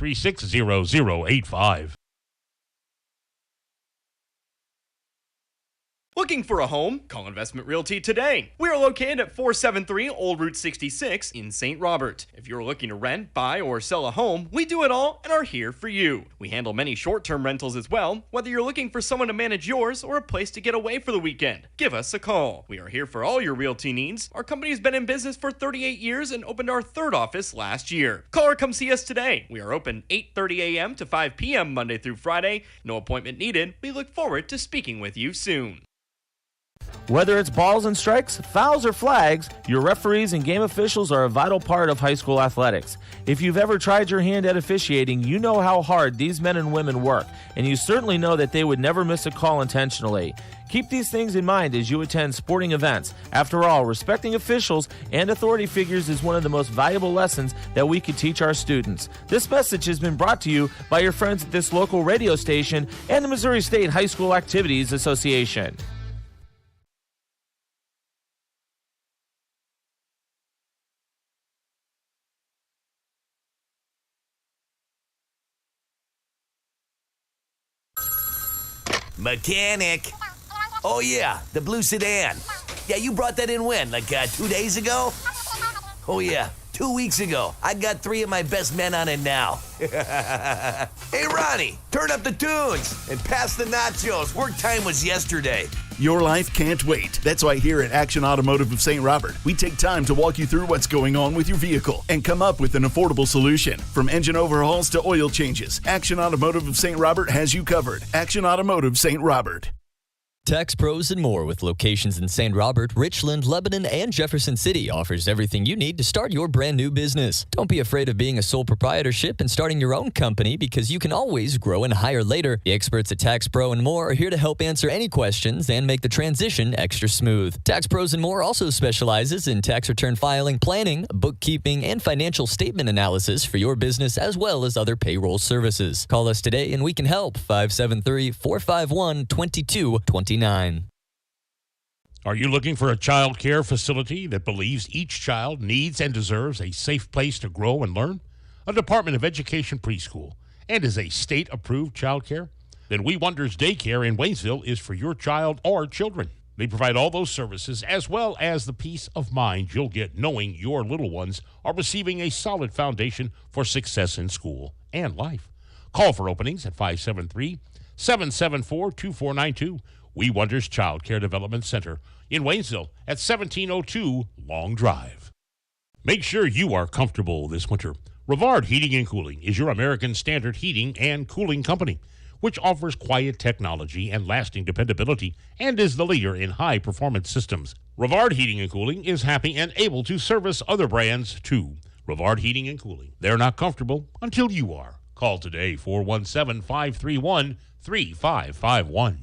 Looking for a home? Call Investment Realty today. We are located at 473 Old Route 66 in St. Robert. If you're looking to rent, buy, or sell a home, we do it all and are here for you. We handle many short-term rentals as well, whether you're looking for someone to manage yours or a place to get away for the weekend. Give us a call. We are here for all your realty needs. Our company has been in business for 38 years and opened our 3rd office last year. Call or come see us today. We are open 8:30 a.m. to 5 p.m. Monday through Friday. No appointment needed. We look forward to speaking with you soon. Whether it's balls and strikes, fouls, or flags, your referees and game officials are a vital part of high school athletics. If you've ever tried your hand at officiating, you know how hard these men and women work, and you certainly know that they would never miss a call intentionally. Keep these things in mind as you attend sporting events. After all, respecting officials and authority figures is one of the most valuable lessons that we could teach our students. This message has been brought to you by your friends at this local radio station and the Missouri State High School Activities Association. Mechanic. Oh, yeah, the blue sedan. Yeah, you brought that in when? Like 2 days ago? Oh, yeah, 2 weeks ago. I got 3 of my best men on it now. Hey, Ronnie, turn up the tunes and pass the nachos. Work time was yesterday. Your life can't wait. That's why here at Action Automotive of St. Robert, we take time to walk you through what's going on with your vehicle and come up with an affordable solution. From engine overhauls to oil changes, Action Automotive of St. Robert has you covered. Action Automotive St. Robert. Tax Pros and More, with locations in St. Robert, Richland, Lebanon, and Jefferson City, offers everything you need to start your brand new business. Don't be afraid of being a sole proprietorship and starting your own company, because you can always grow and hire later. The experts at Tax Pro and More are here to help answer any questions and make the transition extra smooth. Tax Pros and More also specializes in tax return filing, planning, bookkeeping, and financial statement analysis for your business, as well as other payroll services. Call us today and we can help. 573-451-2229. Are you looking for a child care facility that believes each child needs and deserves a safe place to grow and learn? A Department of Education preschool and is a state-approved child care? Then We Wonders Daycare in Waynesville is for your child or children. They provide all those services as well as the peace of mind you'll get knowing your little ones are receiving a solid foundation for success in school and life. Call for openings at 573-774-2492. We Wonders Child Care Development Center in Waynesville at 1702 Long Drive. Make sure you are comfortable this winter. Rivard Heating and Cooling is your American Standard heating and cooling company, which offers quiet technology and lasting dependability and is the leader in high-performance systems. Rivard Heating and Cooling is happy and able to service other brands too. Rivard Heating and Cooling. They're not comfortable until you are. Call today, 417-531-3551.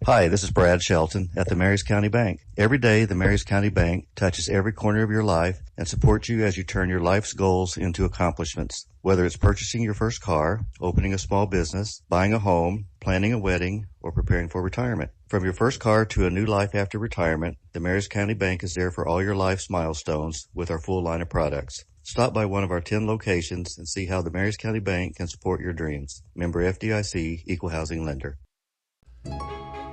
Hi, this is Brad Shelton at the Marys County Bank. Every day, the Marys County Bank touches every corner of your life and supports you as you turn your life's goals into accomplishments. Whether it's purchasing your first car, opening a small business, buying a home, planning a wedding, or preparing for retirement. From your first car to a new life after retirement, the Marys County Bank is there for all your life's milestones with our full line of products. Stop by one of our 10 locations and see how the Marys County Bank can support your dreams. Member FDIC, Equal Housing Lender.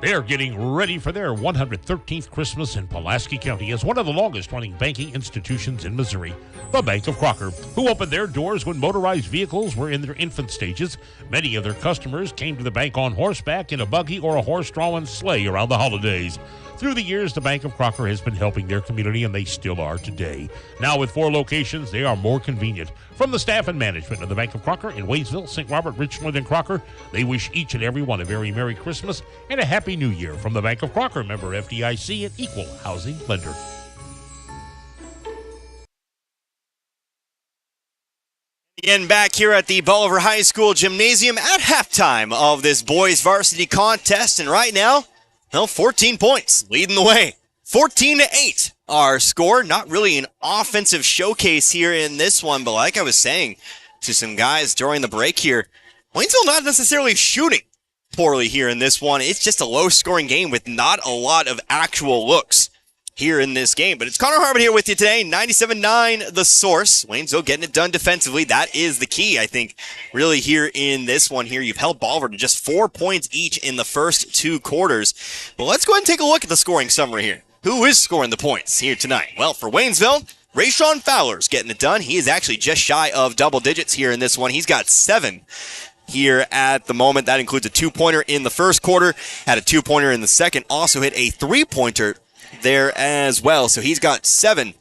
They're getting ready for their 113th Christmas in Pulaski County as one of the longest-running banking institutions in Missouri, the Bank of Crocker, who opened their doors when motorized vehicles were in their infant stages. Many of their customers came to the bank on horseback, in a buggy, or a horse-drawn sleigh around the holidays. Through the years, the Bank of Crocker has been helping their community, and they still are today. Now, with 4 locations, they are more convenient. From the staff and management of the Bank of Crocker in Waynesville, St. Robert, Richland, and Crocker, they wish each and every one a very Merry Christmas and a Happy New Year from the Bank of Crocker, member FDIC, and Equal Housing Lender. Again, back here at the Bolivar High School Gymnasium at halftime of this boys varsity contest, and right now, 14 points leading the way. 14-8 our score. Not really an offensive showcase here in this one, but like I was saying to some guys during the break here, Waynesville not necessarily shooting poorly here in this one. It's just a low-scoring game with not a lot of actual looks here in this game. But it's Connor Harmon here with you today, 97.9 The Source. Waynesville getting it done defensively. That is the key, I think, really here in this one here. You've held Bolivar to just 4 points each in the first 2 quarters. But let's go ahead and take a look at the scoring summary here. Who is scoring the points here tonight? Well, for Waynesville, Rayshawn Fowler's getting it done. He is actually just shy of double digits here in this one. He's got 7 here at the moment. That includes a 2-pointer in the first quarter, had a 2-pointer in the second, also hit a 3-pointer there as well. So he's got 7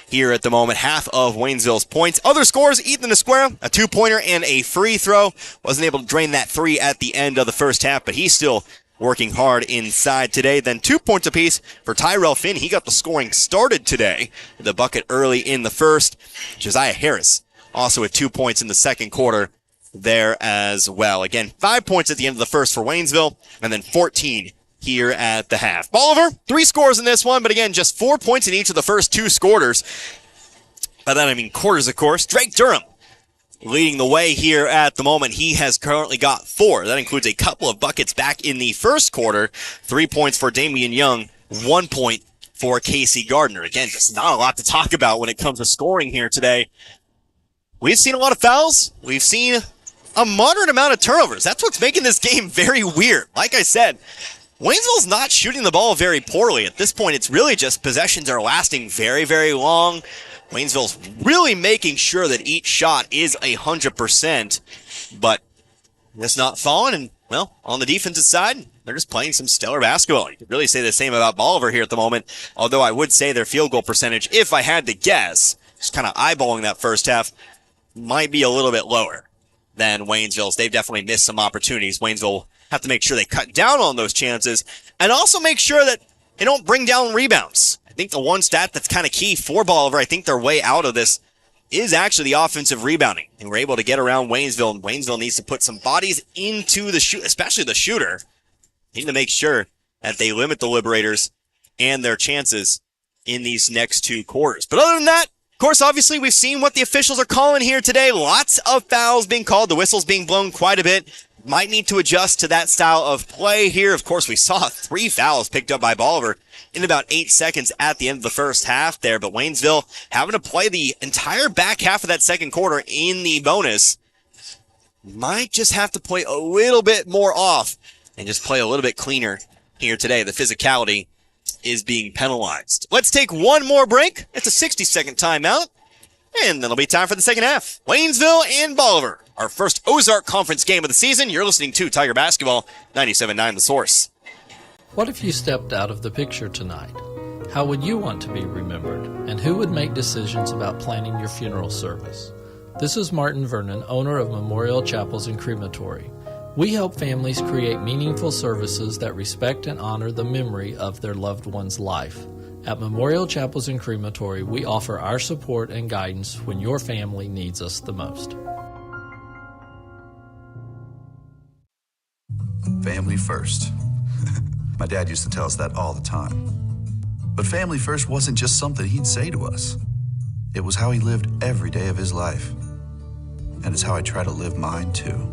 here at the moment, half of Waynesville's points. Other scores, Ethan Esquera, a 2-pointer and a free throw. Wasn't able to drain that 3 at the end of the first half, but he's still working hard inside today. Then 2 points apiece for Tyrell Finn. He got the scoring started today. The bucket early in the first. Josiah Harris also with 2 points in the second quarter there as well. Again, 5 points at the end of the first for Waynesville, and then 14 here at the half. Bolivar, 3 scores in this one, but again, just 4 points in each of the first 2 quarters. By that I mean quarters, of course. Drake Durham leading the way here at the moment. He has currently got 4. That includes a couple of buckets back in the first quarter. 3 points for Damian Young, 1 point for Casey Gardner. Again, just not a lot to talk about when it comes to scoring here today. We've seen a lot of fouls. We've seen a moderate amount of turnovers. That's what's making this game very weird. Like I said, Waynesville's not shooting the ball very poorly. At this point, it's really just possessions are lasting very, very long. Waynesville's really making sure that each shot is 100%, but it's not falling. And, well, on the defensive side, they're just playing some stellar basketball. You could really say the same about Bolivar here at the moment, although I would say their field goal percentage, if I had to guess, just kind of eyeballing that first half, might be a little bit lower than Waynesville's. They've definitely missed some opportunities. Waynesville have to make sure they cut down on those chances and also make sure that they don't bring down rebounds. I think the one stat that's kind of key for Bolivar, I think their way out of this, is actually the offensive rebounding. And we're able to get around Waynesville, and Waynesville needs to put some bodies into the shoot, especially the shooter. They need to make sure that they limit the Liberators and their chances in these next two quarters. But other than that, of course, obviously, we've seen what the officials are calling here today. Lots of fouls being called. The whistle's being blown quite a bit. Might need to adjust to that style of play here. Of course, we saw 3 fouls picked up by Bolivar in about 8 seconds at the end of the first half there. But Waynesville having to play the entire back half of that second quarter in the bonus. Might just have to play a little bit more off and just play a little bit cleaner here today. The physicality is being penalized. Let's take one more break. It's a 60-second timeout, and then it'll be time for the second half. Waynesville and Bolivar, our first Ozark Conference game of the season. You're listening to Tiger Basketball, 97.9 The Source. What if you stepped out of the picture tonight? How would you want to be remembered? And who would make decisions about planning your funeral service? This is Martin Vernon, owner of Memorial Chapels and Crematory. We help families create meaningful services that respect and honor the memory of their loved one's life. At Memorial Chapels and Crematory, we offer our support and guidance when your family needs us the most. Family first. My dad used to tell us that all the time. But family first wasn't just something he'd say to us. It was how he lived every day of his life. And it's how I try to live mine too.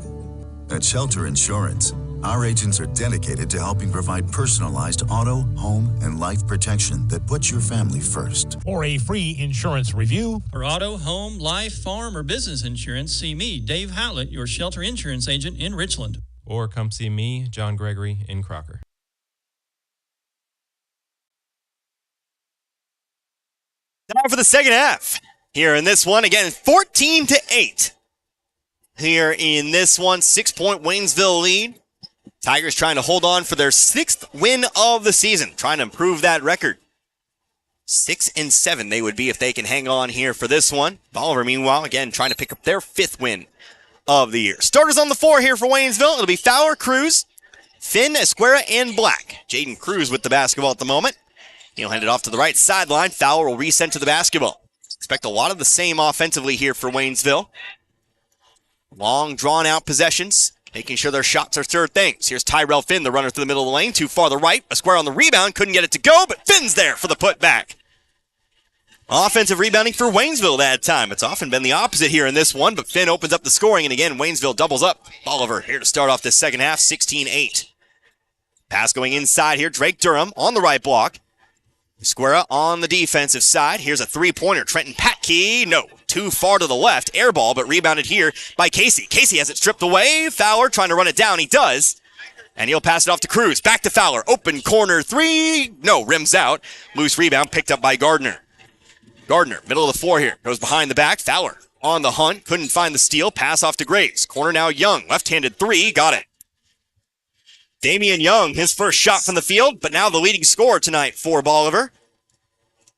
At Shelter Insurance, our agents are dedicated to helping provide personalized auto, home, and life protection that puts your family first. For a free insurance review, For auto, home, life, farm, or business insurance, see me, Dave Howlett, your shelter insurance agent in Richland. Or come see me, John Gregory, in Crocker. Time for the second half. Here in this one, again, 14-8. Here in this one, 6-point Waynesville lead. Tigers trying to hold on for their 6th win of the season, trying to improve that record. 6-7 they would be if they can hang on here for this one. Bolivar, meanwhile, again, trying to pick up their 5th win of the year. Starters on the floor here for Waynesville. It'll be Fowler, Cruz, Finn, Esquera, and Black. Jaden Cruz with the basketball at the moment. He'll hand it off to the right sideline. Fowler will reset to the basketball. Expect a lot of the same offensively here for Waynesville. Long, drawn-out possessions, making sure their shots are sure things. Here's Tyrell Finn, the runner through the middle of the lane. Too far to the right. Esquera on the rebound. Couldn't get it to go, but Finn's there for the putback. Offensive rebounding for Waynesville that time. It's often been the opposite here in this one, but Finn opens up the scoring, and again, Waynesville doubles up. Bolivar here to start off this second half, 16-8. Pass going inside here. Drake Durham on the right block. Esquera on the defensive side. Here's a three-pointer. Trenton Patke. No, too far to the left. Air ball, but rebounded here by Casey. Casey has it stripped away. Fowler trying to run it down. He does. And he'll pass it off to Cruz. Back to Fowler. Open corner three. No, rims out. Loose rebound picked up by Gardner. Gardner, middle of the floor here. Goes behind the back. Fowler on the hunt. Couldn't find the steal. Pass off to Graves. Corner now Young. Left-handed three. Got it. Damian Young, his first shot from the field, but now the leading scorer tonight for Bolivar.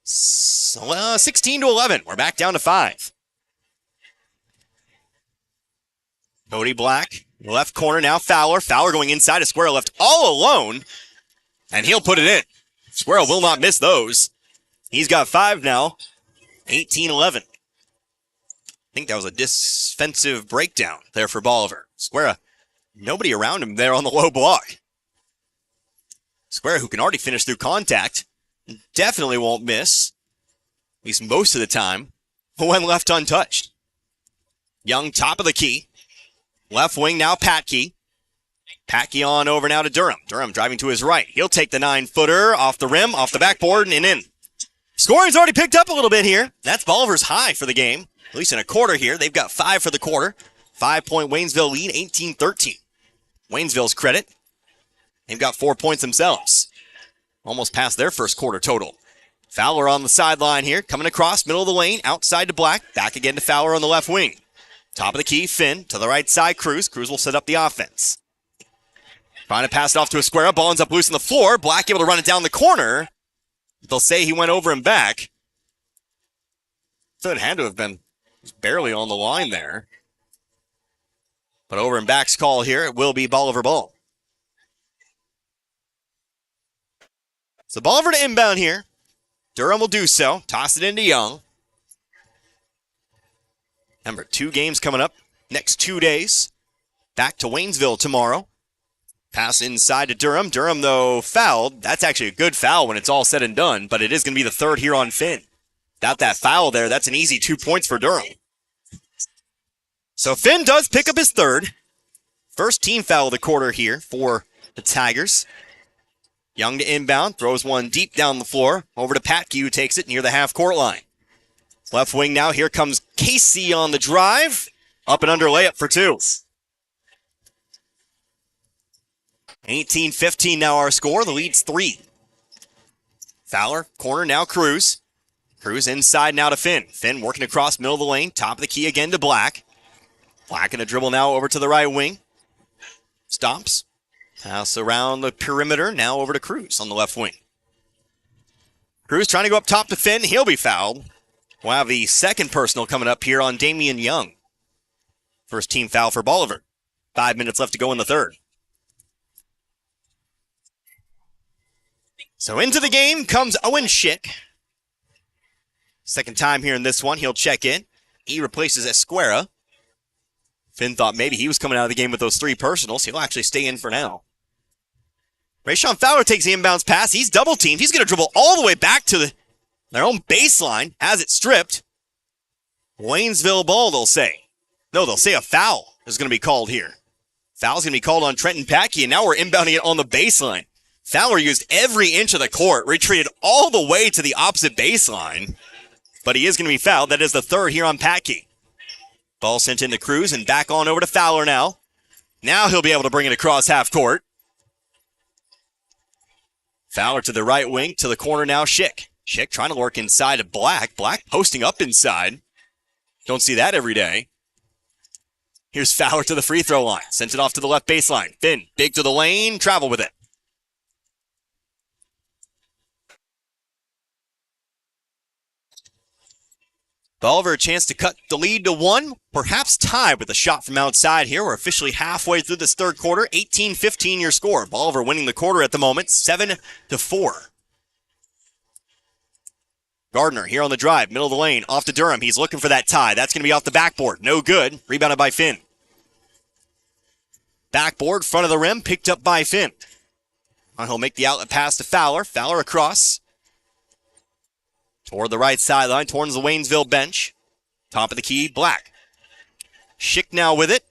16-11. We're back down to 5. Cody Black, left corner now Fowler. Fowler going inside. Esquera left all alone, and he'll put it in. Esquera will not miss those. He's got 5 now. 18-11. I think that was a defensive breakdown there for Bolivar. Esquera, nobody around him there on the low block. Esquera, who can already finish through contact, definitely won't miss, at least most of the time, when left untouched. Young, top of the key. Left wing now, Patke. Patke on over now to Durham. Durham driving to his right. He'll take the 9-footer off the rim, off the backboard, and in. Scoring's already picked up a little bit here. That's Bolivar's high for the game, at least in a quarter here. They've got 5 for the quarter. 5-point Waynesville lead, 18-13. Waynesville's credit, they've got 4 points themselves. Almost past their first quarter total. Fowler on the sideline here, coming across, middle of the lane, outside to Black, back again to Fowler on the left wing. Top of the key, Finn, to the right side, Cruz. Cruz will set up the offense. Trying to pass it off to Esquera, ball ends up loose on the floor. Black able to run it down the corner. They'll say he went over and back. So it had to have been barely on the line there. But over and back's call here, it will be Bolivar ball. So Bolivar to inbound here. Durham will do so. Toss it into Young. Remember, 2 games coming up next 2 days. Back to Waynesville tomorrow. Pass inside to Durham. Durham, though, fouled. That's actually a good foul when it's all said and done, but it is going to be the third here on Finn. Without that foul there, that's an easy 2 points for Durham. So Finn does pick up his third. First team foul of the quarter here for the Tigers. Young to inbound, throws one deep down the floor. Over to Patke, who takes it near the half-court line. Left wing now, here comes Casey on the drive. Up and under layup for 2. 18-15 now our score, the lead's 3. Fowler, corner now Cruz. Cruz inside now to Finn. Finn working across middle of the lane, top of the key again to Black. Black in a dribble now over to the right wing. Stops. Pass around the perimeter, now over to Cruz on the left wing. Cruz trying to go up top to Finn. He'll be fouled. We'll have the second personal coming up here on Damian Young. First team foul for Bolivar. 5 minutes left to go in the third. So into the game comes Owen Schick. Second time here in this one, he'll check in. He replaces Esquera. Finn thought maybe he was coming out of the game with those 3 personals. He'll actually stay in for now. Rayshawn Fowler takes the inbounds pass. He's double-teamed. He's going to dribble all the way back to their own baseline. Has it stripped. Waynesville ball, they'll say. No, they'll say a foul is going to be called here. Foul's going to be called on Trenton Patke, and now we're inbounding it on the baseline. Fowler used every inch of the court, retreated all the way to the opposite baseline. But he is going to be fouled. That is the third here on Patke. Ball sent into Cruz and back on over to Fowler now. Now he'll be able to bring it across half court. Fowler to the right wing, to the corner now, Schick. Schick trying to work inside to Black. Black posting up inside. Don't see that every day. Here's Fowler to the free throw line. Sent it off to the left baseline. Finn, big to the lane, travel with it. Bolivar a chance to cut the lead to 1, perhaps tied with a shot from outside here. We're officially halfway through this third quarter. 18-15 your score. Bolivar winning the quarter at the moment, 7-4. Gardner here on the drive, middle of the lane, off to Durham. He's looking for that tie. That's going to be off the backboard. No good. Rebounded by Finn. Backboard, front of the rim, picked up by Finn. He'll make the outlet pass to Fowler. Fowler across. Toward the right sideline, towards the Waynesville bench. Top of the key, Black. Schick now with it.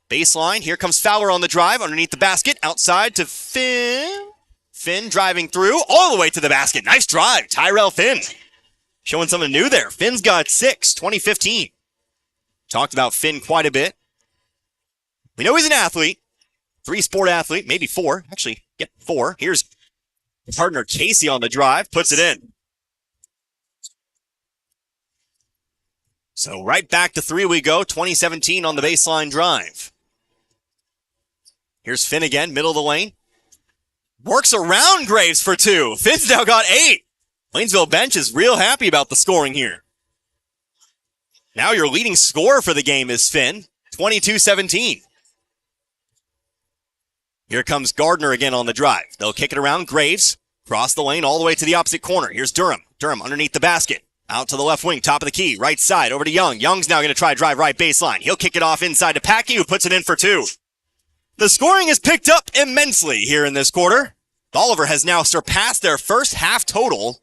Baseline, here comes Fowler on the drive, underneath the basket, outside to Finn. Finn driving through, all the way to the basket. Nice drive, Tyrell Finn. Showing something new there. Finn's got 6, 2015. Talked about Finn quite a bit. We know he's an athlete. 3-sport athlete, maybe 4. Actually, 4. Here's partner Casey on the drive, puts it in. So right back to 3 we go, 2017 on the baseline drive. Here's Finn again, middle of the lane. Works around Graves for 2. Finn's now got 8. Waynesville bench is real happy about the scoring here. Now your leading scorer for the game is Finn, 22-17. Here comes Gardner again on the drive. They'll kick it around Graves, cross the lane all the way to the opposite corner. Here's Durham. Durham underneath the basket. Out to the left wing, top of the key, right side, over to Young. Young's now going to try drive right baseline. He'll kick it off inside to Patke, who puts it in for 2. The scoring is picked up immensely here in this quarter. Bolivar has now surpassed their first half total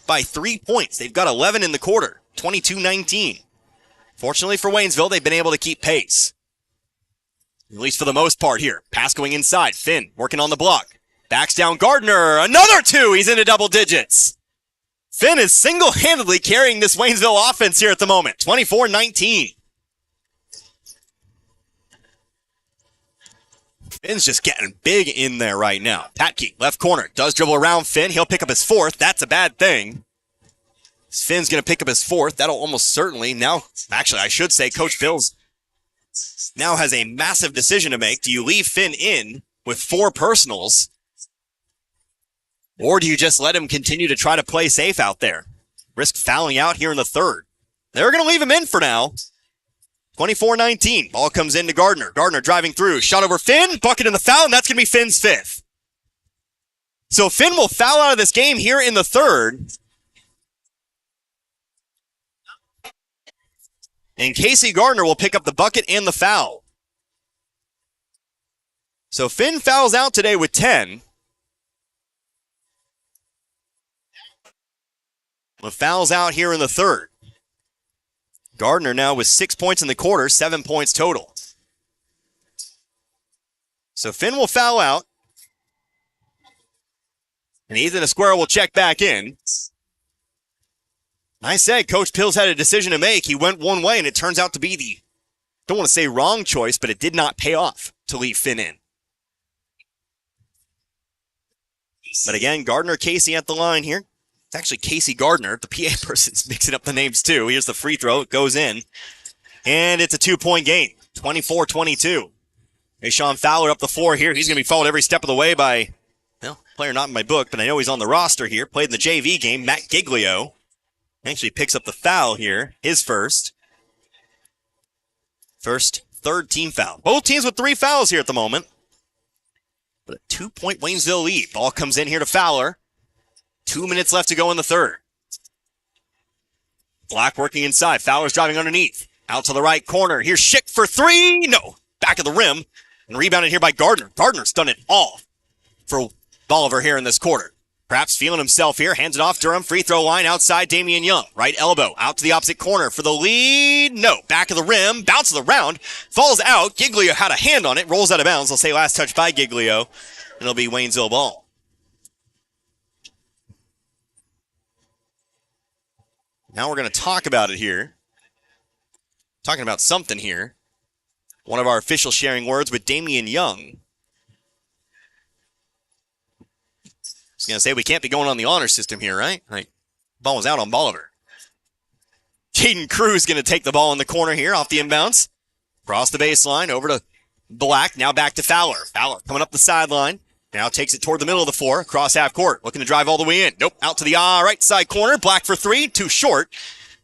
by 3 points. They've got 11 in the quarter, 22-19. Fortunately for Waynesville, they've been able to keep pace. At least for the most part here. Pass going inside. Finn working on the block. Backs down Gardner. Another 2. He's into double digits. Finn is single-handedly carrying this Waynesville offense here at the moment. 24-19. Finn's just getting big in there right now. Patke, left corner, does dribble around Finn. He'll pick up his 4th. That's a bad thing. Finn's going to pick up his fourth. That'll almost certainly now, actually, I should say Coach Bills now has a massive decision to make. Do you leave Finn in with 4 personals, or do you just let him continue to try to play safe out there? Risk fouling out here in the third. They're going to leave him in for now. 24-19. Ball comes into Gardner. Gardner driving through. Shot over Finn. Bucket in the foul, and that's going to be Finn's 5th. So Finn will foul out of this game here in the third. And Casey Gardner will pick up the bucket and the foul. So Finn fouls out today with 10. The foul's out here in the third. Gardner now with 6 points in the quarter, 7 points total. So Finn will foul out. And Ethan Esquero will check back in. I said Coach Pills had a decision to make. He went one way, and it turns out to be the, don't want to say wrong choice, but it did not pay off to leave Finn in. But again, Gardner, Casey at the line here. It's actually Casey Gardner. The PA person's mixing up the names too. Here's the free throw. It goes in. And it's a 2-point game. 24-22. Sean Fowler up the floor here. He's going to be followed every step of the way by, well, player not in my book, but I know he's on the roster here. Played in the JV game, Matt Giglio. Actually picks up the foul here. His first. Third team foul. Both teams with 3 fouls here at the moment. But a 2-point Waynesville lead. Ball comes in here to Fowler. 2 minutes left to go in the third. Black working inside. Fowler's driving underneath. Out to the right corner. Here's Schick for 3. No. Back of the rim. And rebounded here by Gardner. Gardner's done it all for Bolivar here in this quarter. Perhaps feeling himself here. Hands it off. Durham. Free throw line outside. Damian Young. Right elbow. Out to the opposite corner for the lead. No. Back of the rim. Bounces around. Falls out. Giglio had a hand on it. Rolls out of bounds. I'll say last touch by Giglio. And it'll be Waynesville ball. Now we're going to talk about it here. Talking about something here. One of our official sharing words with Damian Young. I was going to say we can't be going on the honor system here, right? Like, ball was out on Bolivar. Jaden Cruz going to take the ball in the corner here off the inbounds. Across the baseline, over to Black, now back to Fowler. Fowler coming up the sideline. Now takes it toward the middle of the floor, across half court. Looking to drive all the way in. Nope, out to the right side corner. Black for 3, too short.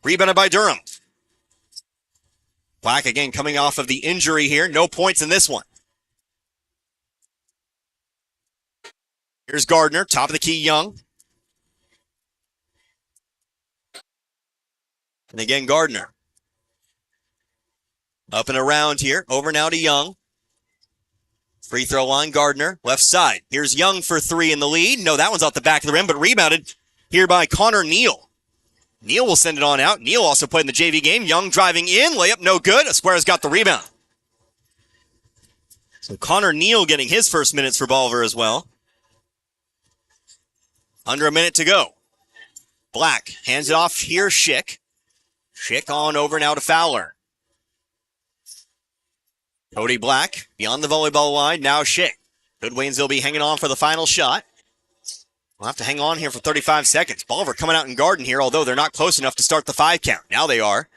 Rebounded by Durham. Black again coming off of the injury here. No points in this one. Here's Gardner, top of the key, Young. And again, Gardner. Up and around here, over now to Young. Free throw line, Gardner, left side. Here's Young for 3 in the lead. No, that one's off the back of the rim, but rebounded here by Connor Neal. Neal will send it on out. Neal also played in the JV game. Young driving in, layup no good. Esquera's got the rebound. So Connor Neal getting his first minutes for Bolivar as well. Under a minute to go. Black hands it off here, Schick. Schick on over now to Fowler. Cody Black beyond the volleyball line. Now Schick. Could Waynesville be hanging on for the final shot? We'll have to hang on here for 35 seconds. Bolivar coming out in Garden here, although they're not close enough to start the 5 count. Now they are.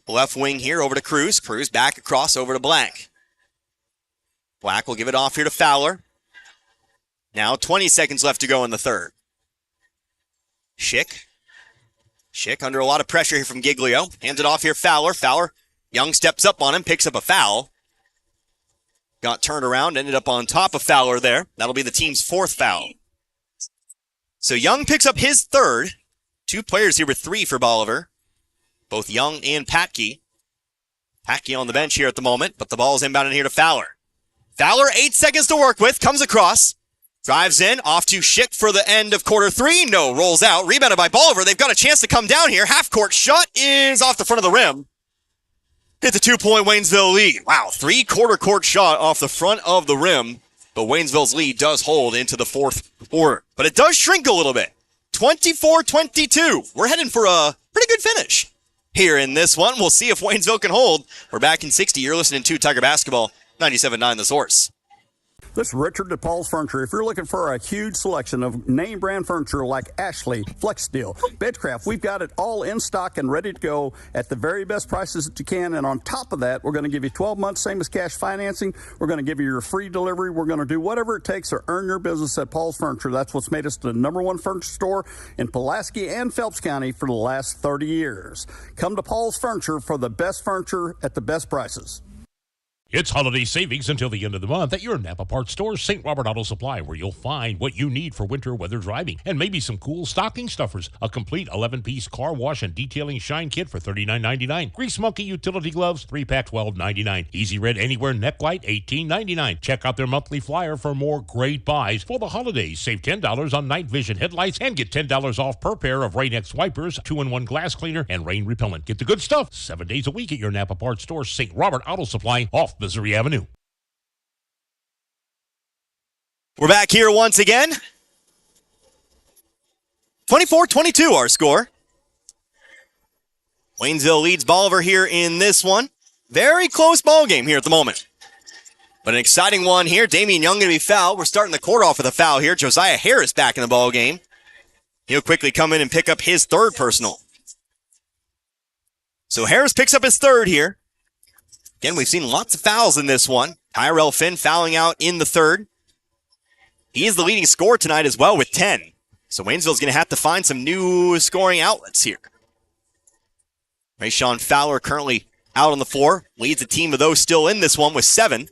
Left wing here over to Cruz. Cruz back across over to Black. Black will give it off here to Fowler. Now 20 seconds left to go in the third. Schick. Schick under a lot of pressure here from Giglio. Hands it off here, Fowler. Fowler. Young steps up on him, picks up a foul. Got turned around, ended up on top of Fowler there. That'll be the team's 4th foul. So Young picks up his 3rd. 2 players here with 3 for Bolivar. Both Young and Patke. Patke on the bench here at the moment, but the ball's inbounded here to Fowler. Fowler, 8 seconds to work with, comes across. Drives in, off to Schick for the end of quarter 3. No, rolls out. Rebounded by Bolivar. They've got a chance to come down here. Half-court shot is off the front of the rim. Hit the 2-point Waynesville lead. Wow, 3-quarter court shot off the front of the rim. But Waynesville's lead does hold into the 4th quarter. But it does shrink a little bit. 24-22. We're heading for a pretty good finish here in this one. We'll see if Waynesville can hold. We're back in 60. You're listening to Tiger Basketball, 97.9 The Source. This is Richard at Paul's Furniture. If you're looking for a huge selection of name brand furniture like Ashley, Flex Steel, Bedcraft, we've got it all in stock and ready to go at the very best prices that you can. And on top of that, we're going to give you 12 months, same as cash financing. We're going to give you your free delivery. We're going to do whatever it takes to earn your business at Paul's Furniture. That's what's made us the #1 furniture store in Pulaski and Phelps County for the last 30 years. Come to Paul's Furniture for the best furniture at the best prices. It's holiday savings until the end of the month at your Napa Parts store, St. Robert Auto Supply, where you'll find what you need for winter weather driving and maybe some cool stocking stuffers. A complete 11-piece car wash and detailing shine kit for $39.99. Grease Monkey utility gloves, 3-pack, $12.99. Easy Red Anywhere neck light, $18.99. Check out their monthly flyer for more great buys for the holidays. Save $10 on night vision headlights and get $10 off per pair of Rain-X wipers, 2-in-1 glass cleaner, and rain repellent. Get the good stuff 7 days a week at your Napa Parts store, St. Robert Auto Supply, off Missouri Avenue. We're back here once again. 24-22 our score. Waynesville leads Bolivar here in this one. Very close ball game here at the moment. But an exciting one here. Damian Young going to be fouled. We're starting the quarter off with a foul here. Josiah Harris back in the ball game. He'll quickly come in and pick up his third personal. So Harris picks up his third here. Again, we've seen lots of fouls in this one. Tyrell Finn fouling out in the third. He is the leading scorer tonight as well with 10. So Waynesville's going to have to find some new scoring outlets here. Rayshawn Fowler currently out on the floor. Leads the team of those still in this one with 7.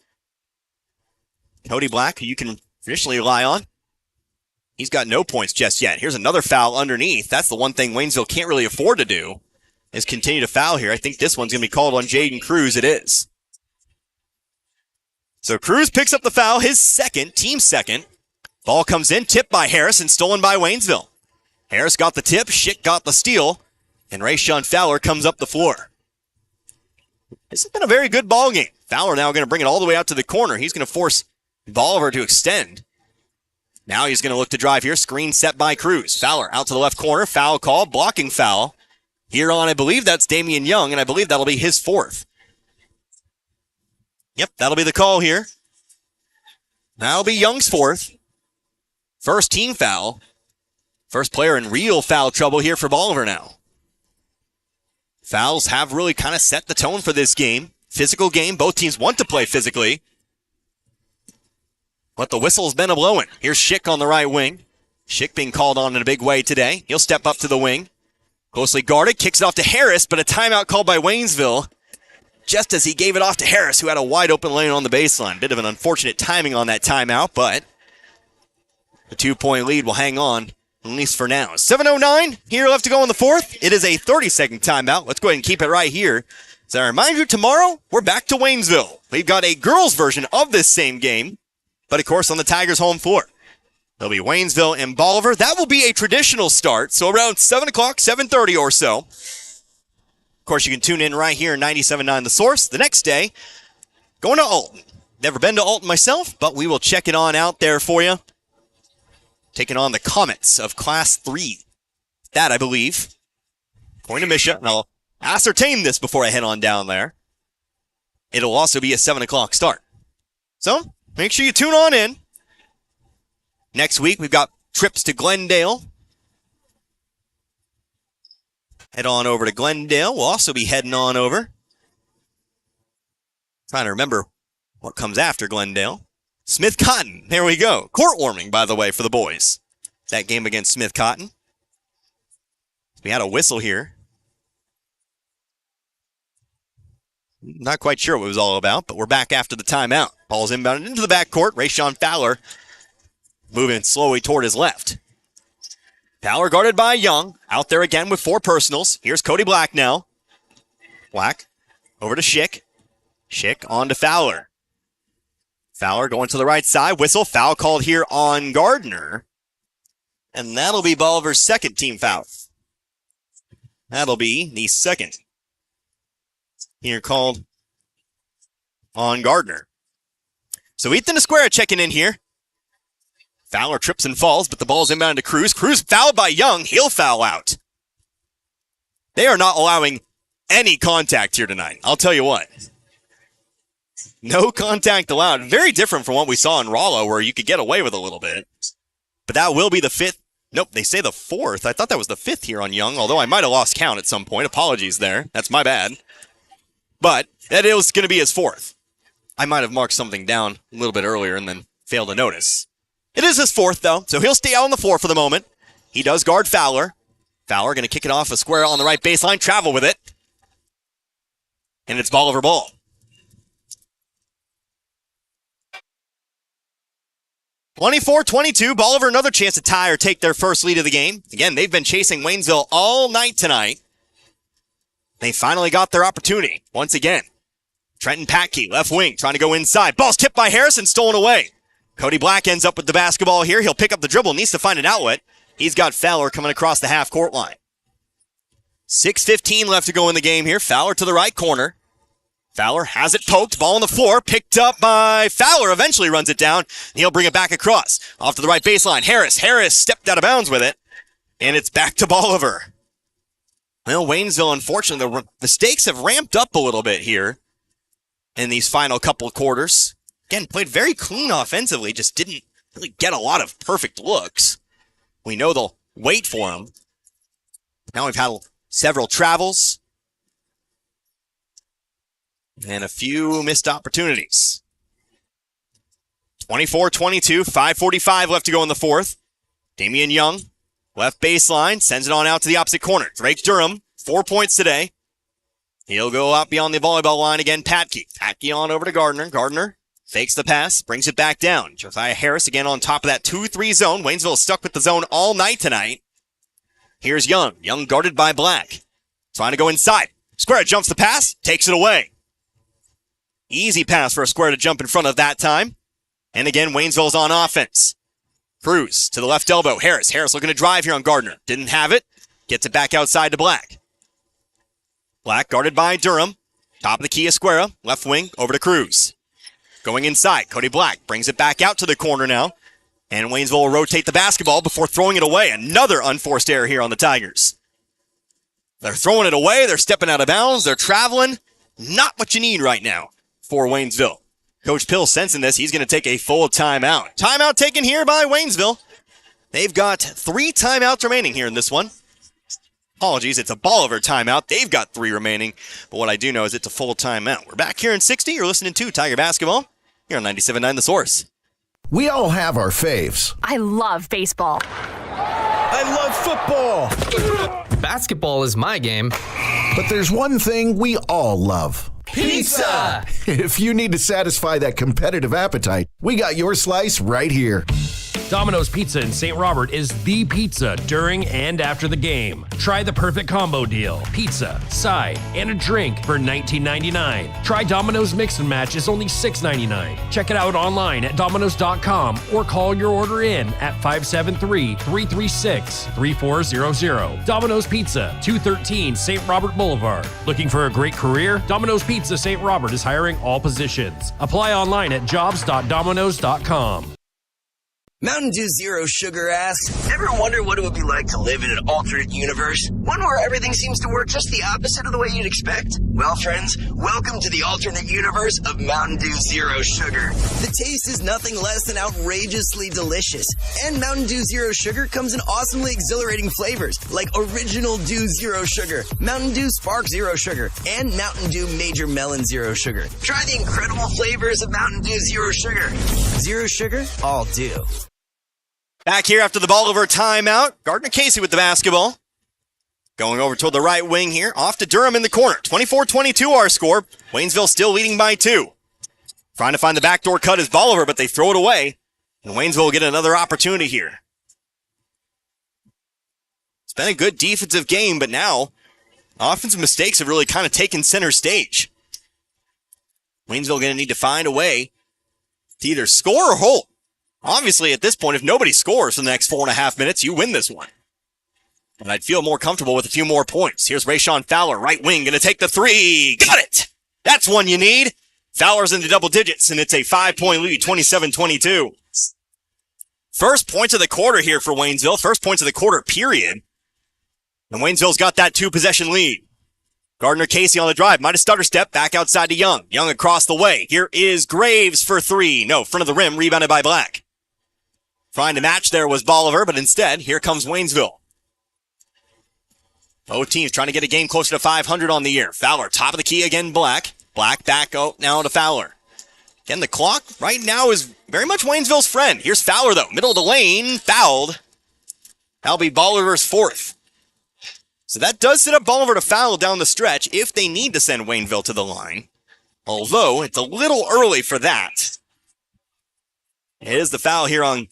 Cody Black, who you can traditionally rely on. He's got no points just yet. Here's another foul underneath. That's the one thing Waynesville can't really afford to do, is continue to foul here. I think this one's going to be called on Jaden Cruz. It is. So Cruz picks up the foul, his second, team second. Ball comes in, tipped by Harris and stolen by Waynesville. Harris got the tip, Schick got the steal, and Rayshawn Fowler comes up the floor. This has been a very good ball game. Fowler now going to bring it all the way out to the corner. He's going to force Bolivar to extend. Now he's going to look to drive here. Screen set by Cruz. Fowler out to the left corner. Foul call, blocking foul. Here on, I believe that's Damian Young, and I believe that'll be his 4th. Yep, that'll be the call here. That'll be Young's 4th. First team foul. First player in real foul trouble here for Bolivar now. Fouls have really kind of set the tone for this game. Physical game. Both teams want to play physically. But the whistle's been a-blowing. Here's Schick on the right wing. Schick being called on in a big way today. He'll step up to the wing. Closely guarded, kicks it off to Harris, but a timeout called by Waynesville just as he gave it off to Harris, who had a wide open lane on the baseline. Bit of an unfortunate timing on that timeout, but the 2-point lead will hang on, at least for now. 7:09 here left to go in the 4th. It is a 30-second timeout. Let's go ahead and keep it right here. So I remind you, tomorrow, we're back to Waynesville. We've got a girls' version of this same game, but of course on the Tigers' home floor. There'll be Waynesville and Bolivar. That will be a traditional start, so around 7 o'clock, 7:30 or so. Of course, you can tune in right here in 97.9 The Source. The next day, going to Alton. Never been to Alton myself, but we will check it on out there for you. Taking on the Comets of Class 3. That, I believe, according to Misha, and I'll ascertain this before I head on down there, it'll also be a 7 o'clock start. So, make sure you tune on in. Next week, we've got trips to Glendale. Head on over to Glendale. We'll also be heading on over. Trying to remember what comes after Glendale. Smith Cotton. There we go. Court warming, by the way, for the boys. That game against Smith Cotton. We had a whistle here. Not quite sure what it was all about, but we're back after the timeout. Ball's inbounded into the backcourt. Rayshawn Fowler moving slowly toward his left. Fowler guarded by Young. Out there again with 4 personals. Here's Cody Black now. Black over to Schick. Schick on to Fowler. Fowler going to the right side. Whistle. Foul called here on Gardner. And that'll be Bolivar's second team foul. That'll be the second here called on Gardner. So Ethan Esquera checking in here. Fowler trips and falls, but the ball's inbound to Cruz. Cruz fouled by Young. He'll foul out. They are not allowing any contact here tonight. I'll tell you what. No contact allowed. Very different from what we saw in Rollo, where you could get away with a little bit. But that will be the 5th. Nope, they say the 4th. I thought that was the 5th here on Young, although I might have lost count at some point. Apologies there. That's my bad. But that is going to be his 4th. I might have marked something down a little bit earlier and then failed to notice. It is his 4th, though, so he'll stay out on the floor for the moment. He does guard Fowler. Fowler going to kick it off a square on the right baseline, travel with it. And it's Bolivar ball. (24-22), Bolivar another chance to tie or take their first lead of the game. Again, they've been chasing Waynesville all night tonight. They finally got their opportunity once again. Trenton Patke, left wing, trying to go inside. Ball's tipped by Harris and stolen away. Cody Black ends up with the basketball here. He'll pick up the dribble, needs to find an outlet. He's got Fowler coming across the half-court line. 6:15 left to go in the game here. Fowler to the right corner. Fowler has it poked, ball on the floor, picked up by Fowler, eventually runs it down, and he'll bring it back across. Off to the right baseline, Harris stepped out of bounds with it, and it's back to Bolivar. Well, Waynesville, unfortunately, the stakes have ramped up a little bit here in these final couple of quarters. Again, played very clean offensively, just didn't really get a lot of perfect looks. We know they'll wait for them. Now we've had several travels and a few missed opportunities. 24-22, 5:45 left to go in the 4th. Damian Young, left baseline, sends it on out to the opposite corner. Drake Durham, 4 points today. He'll go out beyond the volleyball line again. Patke on over to Gardner. Gardner fakes the pass, brings it back down. Josiah Harris again on top of that 2-3 zone. Waynesville is stuck with the zone all night tonight. Here's Young. Young guarded by Black. Trying to go inside. Square jumps the pass, takes it away. Easy pass for a Square to jump in front of that time. And again, Waynesville's on offense. Cruz to the left elbow. Harris looking to drive here on Gardner. Didn't have it. Gets it back outside to Black. Black guarded by Durham. Top of the key is Square. Left wing over to Cruz. Going inside. Cody Black brings it back out to the corner now. And Waynesville will rotate the basketball before throwing it away. Another unforced error here on the Tigers. They're throwing it away. They're stepping out of bounds. They're traveling. Not what you need right now for Waynesville. Coach Pill sensing this, he's going to take a full timeout. Timeout taken here by Waynesville. They've got 3 timeouts remaining here in this one. Apologies, it's a Bolivar timeout. They've got 3 remaining, but what I do know is it's a full timeout. We're back here in 60. You're listening to Tiger Basketball here on 97.9 The Source. We all have our faves. I love baseball. I love football. Basketball is my game. But there's one thing we all love. Pizza! If you need to satisfy that competitive appetite, we got your slice right here. Domino's Pizza in St. Robert is the pizza during and after the game. Try the perfect combo deal. Pizza, side, and a drink for $19.99. Try Domino's Mix and Match is only $6.99. Check it out online at Domino's.com or call your order in at 573-336-3400. Domino's Pizza, 213 St. Robert Boulevard. Looking for a great career? Domino's Pizza St. Robert is hiring all positions. Apply online at jobs.domino's.com. Mountain Dew Zero Sugar asks, ever wonder what it would be like to live in an alternate universe? One where everything seems to work just the opposite of the way you'd expect? Well, friends, welcome to the alternate universe of Mountain Dew Zero Sugar. The taste is nothing less than outrageously delicious. And Mountain Dew Zero Sugar comes in awesomely exhilarating flavors, like Original Dew Zero Sugar, Mountain Dew Spark Zero Sugar, and Mountain Dew Major Melon Zero Sugar. Try the incredible flavors of Mountain Dew Zero Sugar. Zero Sugar, all dew. Back here after the Bolivar timeout, Gardner Casey with the basketball. Going over toward the right wing here, off to Durham in the corner. 24-22 our score. Waynesville still leading by 2. Trying to find the backdoor cut is Bolivar, but they throw it away. And Waynesville will get another opportunity here. It's been a good defensive game, but now offensive mistakes have really kind of taken center stage. Waynesville going to need to find a way to either score or hold. Obviously, at this point, if nobody scores for the next 4.5 minutes, you win this one. And I'd feel more comfortable with a few more points. Here's Rayshawn Fowler, right wing, going to take the 3. Got it! That's one you need. Fowler's in the double digits, and it's a 5-point lead, 27-22. First points of the quarter here for Waynesville. First points of the quarter, period. And Waynesville's got that 2-possession lead. Gardner Casey on the drive. Might have stutter step. Back outside to Young. Young across the way. Here is Graves for three. No, front of the rim. Rebounded by Black. Trying to match there was Bolivar, but instead, here comes Waynesville. Both teams trying to get a game closer to 500 on the year. Fowler, top of the key again, Black. Black back out now to Fowler. Again, the clock right now is very much Waynesville's friend. Here's Fowler, though. Middle of the lane. Fouled. That'll be Bolivar's fourth. So that does set up Bolivar to foul down the stretch if they need to send Waynesville to the line. Although, it's a little early for that. It is the foul here on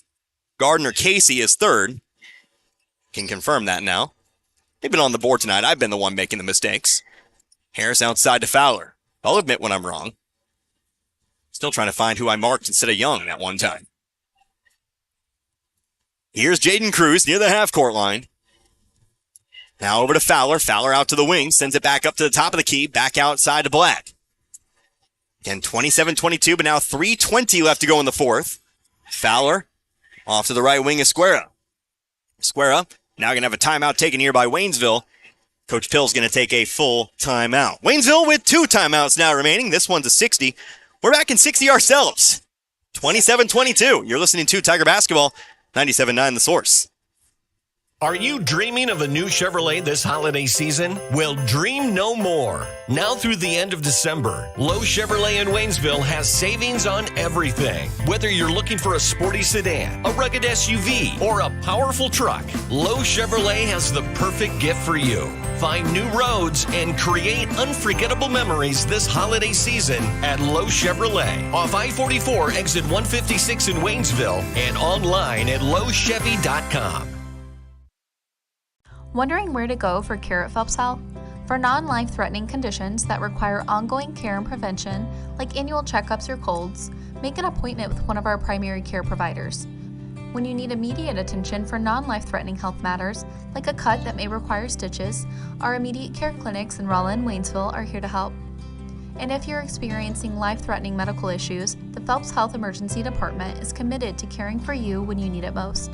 Gardner Casey, his third. Can confirm that now. They've been on the board tonight. I've been the one making the mistakes. Harris outside to Fowler. I'll admit when I'm wrong. Still trying to find who I marked instead of Young that one time. Here's Jaden Cruz near the half-court line. Now over to Fowler. Fowler out to the wing. Sends it back up to the top of the key. Back outside to Black. Again, 27-22, but now 3:20 left to go in the fourth. Fowler off to the right wing is Esquera. Esquera now going to have a timeout taken here by Waynesville. Coach Pill's going to take a full timeout. Waynesville with 2 timeouts now remaining. This one's a 60. We're back in 60 ourselves. 27-22. You're listening to Tiger Basketball, 97.9 The Source. Are you dreaming of a new Chevrolet this holiday season? Well, dream no more. Now through the end of December, Lowe Chevrolet in Waynesville has savings on everything. Whether you're looking for a sporty sedan, a rugged SUV, or a powerful truck, Lowe Chevrolet has the perfect gift for you. Find new roads and create unforgettable memories this holiday season at Lowe Chevrolet off I-44 exit 156 in Waynesville and online at lowechevy.com. Wondering where to go for care at Phelps Health? For non-life-threatening conditions that require ongoing care and prevention, like annual checkups or colds, make an appointment with one of our primary care providers. When you need immediate attention for non-life-threatening health matters, like a cut that may require stitches, our immediate care clinics in Rolla and Waynesville are here to help. And if you're experiencing life-threatening medical issues, the Phelps Health Emergency Department is committed to caring for you when you need it most.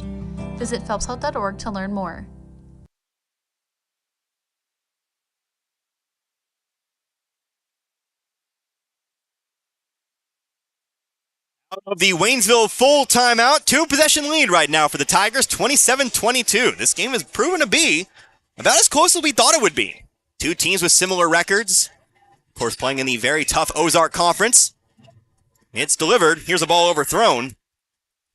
Visit phelpshealth.org to learn more. Of the Waynesville full timeout, 2-possession lead right now for the Tigers, 27-22. This game has proven to be about as close as we thought it would be. 2 teams with similar records. Of course, playing in the very tough Ozark Conference. It's delivered. Here's a ball overthrown.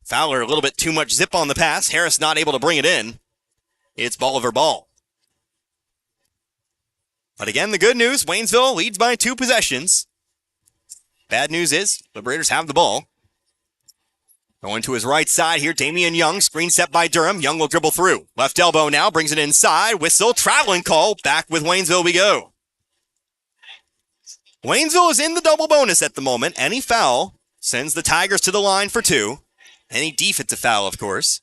Fowler, a little bit too much zip on the pass. Harris not able to bring it in. It's Bolivar ball. But again, the good news, Waynesville leads by 2 possessions. Bad news is, Liberators have the ball. Going to his right side here, Damian Young, screen set by Durham. Young will dribble through. Left elbow now, brings it inside. Whistle, traveling call. Back with Waynesville we go. Waynesville is in the double bonus at the moment. Any foul sends the Tigers to the line for 2. Any defensive foul, of course.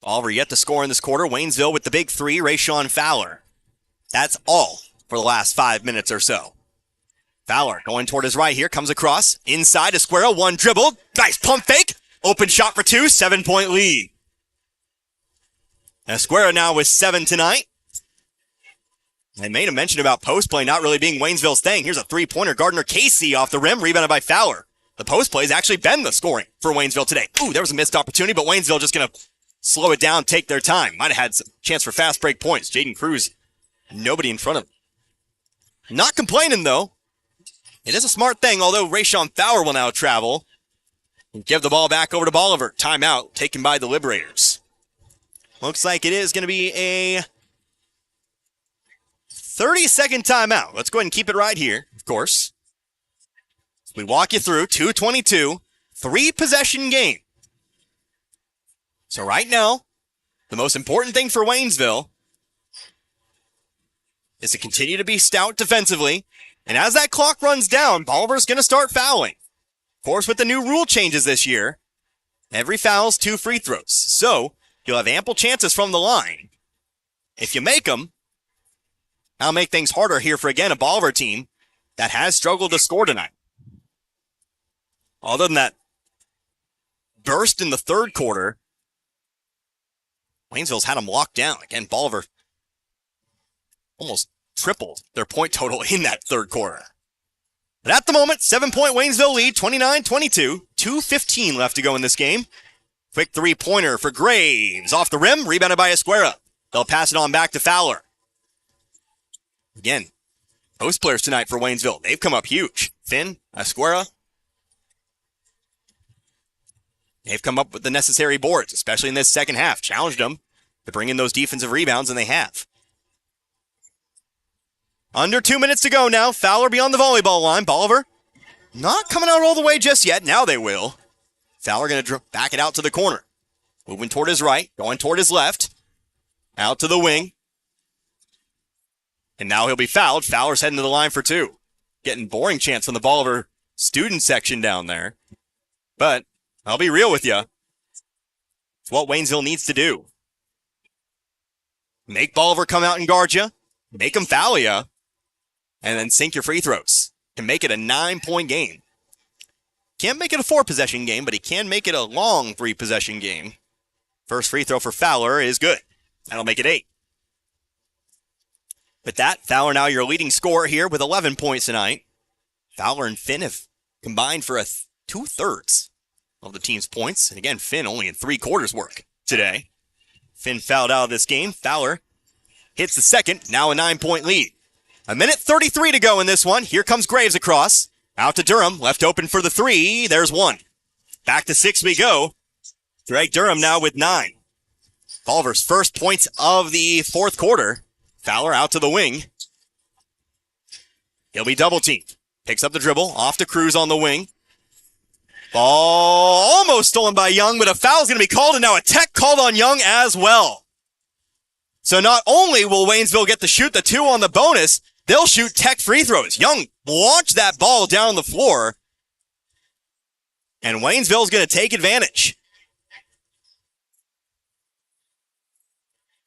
Bolivar yet to score in this quarter. Waynesville with the big 3, Rayshawn Fowler. That's all for the last 5 minutes or so. Fowler going toward his right here, comes across, inside to Esquera, 1 dribble, nice pump fake, open shot for 2, 7-point lead. Esquera now with 7 tonight. I made a mention about post play not really being Waynesville's thing. Here's a 3-pointer, Gardner Casey off the rim, rebounded by Fowler. The post play has actually been the scoring for Waynesville today. Ooh, there was a missed opportunity, but Waynesville just going to slow it down, take their time. Might have had some chance for fast break points. Jaden Cruz, nobody in front of him. Not complaining, though. It is a smart thing, although Rayshawn Fowler will now travel and give the ball back over to Bolivar. Timeout taken by the Liberators. Looks like it is going to be a 30-second timeout. Let's go ahead and keep it right here, of course. We walk you through 2:22, 3-possession game. So right now, the most important thing for Waynesville is to continue to be stout defensively. And as that clock runs down, Bolivar's going to start fouling. Of course, with the new rule changes this year, every foul's 2 free throws. So you'll have ample chances from the line. If you make them, that'll make things harder here for, again, a Bolivar team that has struggled to score tonight. Other than that burst in the third quarter, Waynesville's had them locked down. Again, Bolivar almost tripled their point total in that third quarter. But at the moment, 7-point Waynesville lead, 29-22, 2:15 left to go in this game. Quick three-pointer for Graves. Off the rim, rebounded by Esquera. They'll pass it on back to Fowler. Again, post players tonight for Waynesville. They've come up huge. Finn, Esquera. They've come up with the necessary boards, especially in this second half. Challenged them to bring in those defensive rebounds, and they have. Under 2 minutes to go now. Fowler beyond the volleyball line. Bolivar not coming out all the way just yet. Now they will. Fowler going to back it out to the corner. Moving toward his right, going toward his left. Out to the wing. And now he'll be fouled. Fowler's heading to the line for two. Getting boring chance from the Bolivar student section down there. But I'll be real with you. It's what Waynesville needs to do. Make Bolivar come out and guard you. Make him foul you. And then sink your free throws. And make it a 9-point game. Can't make it a 4-possession game, but he can make it a long 3-possession game. First free throw for Fowler is good. That'll make it 8. With that, Fowler now your leading scorer here with 11 points tonight. Fowler and Finn have combined for 2/3 of the team's points. And again, Finn only in 3/4 work today. Finn fouled out of this game. Fowler hits the second, now a 9-point lead. 1:33 to go in this one. Here comes Graves across. Out to Durham, left open for the three. There's one. Back to 6 we go. Drake Durham now with 9. Bolivar's first points of the fourth quarter. Fowler out to the wing. He'll be double teamed. Picks up the dribble, off to Cruz on the wing. Ball almost stolen by Young, but a foul's going to be called, and now a tech called on Young as well. So not only will Waynesville get to shoot the 2 on the bonus, they'll shoot tech free throws. Young launched that ball down the floor, and Waynesville's going to take advantage.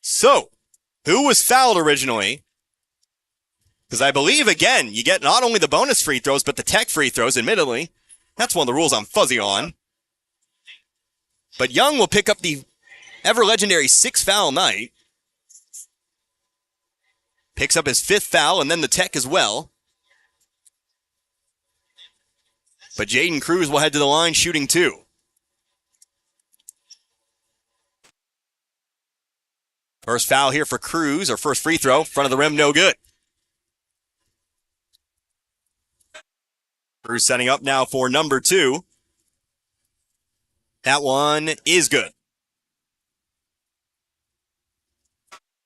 So, who was fouled originally? Because I believe, again, you get not only the bonus free throws, but the tech free throws, admittedly. That's one of the rules I'm fuzzy on. But Young will pick up the ever-legendary 6-foul night. Picks up his 5th foul, and then the tech as well. But Jaden Cruz will head to the line shooting 2. First foul here for Cruz, or first free throw. Front of the rim, no good. Cruz setting up now for number 2. That one is good.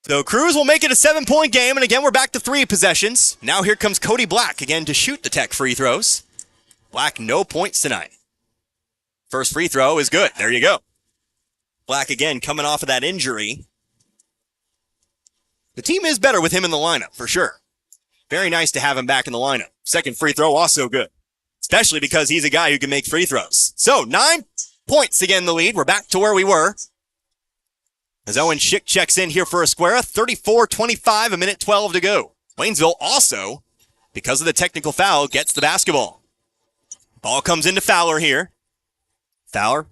So Cruz will make it a 7-point game, and again, we're back to 3 possessions. Now here comes Cody Black again to shoot the tech free throws. Black, no points tonight. First free throw is good. There you go. Black again coming off of that injury. The team is better with him in the lineup, for sure. Very nice to have him back in the lineup. Second free throw, also good. Especially because he's a guy who can make free throws. So, 9 points again in the lead. We're back to where we were. As Owen Schick checks in here for Esquera, 34-25, 1:12 to go. Waynesville also, because of the technical foul, gets the basketball. Ball comes into Fowler here. Fowler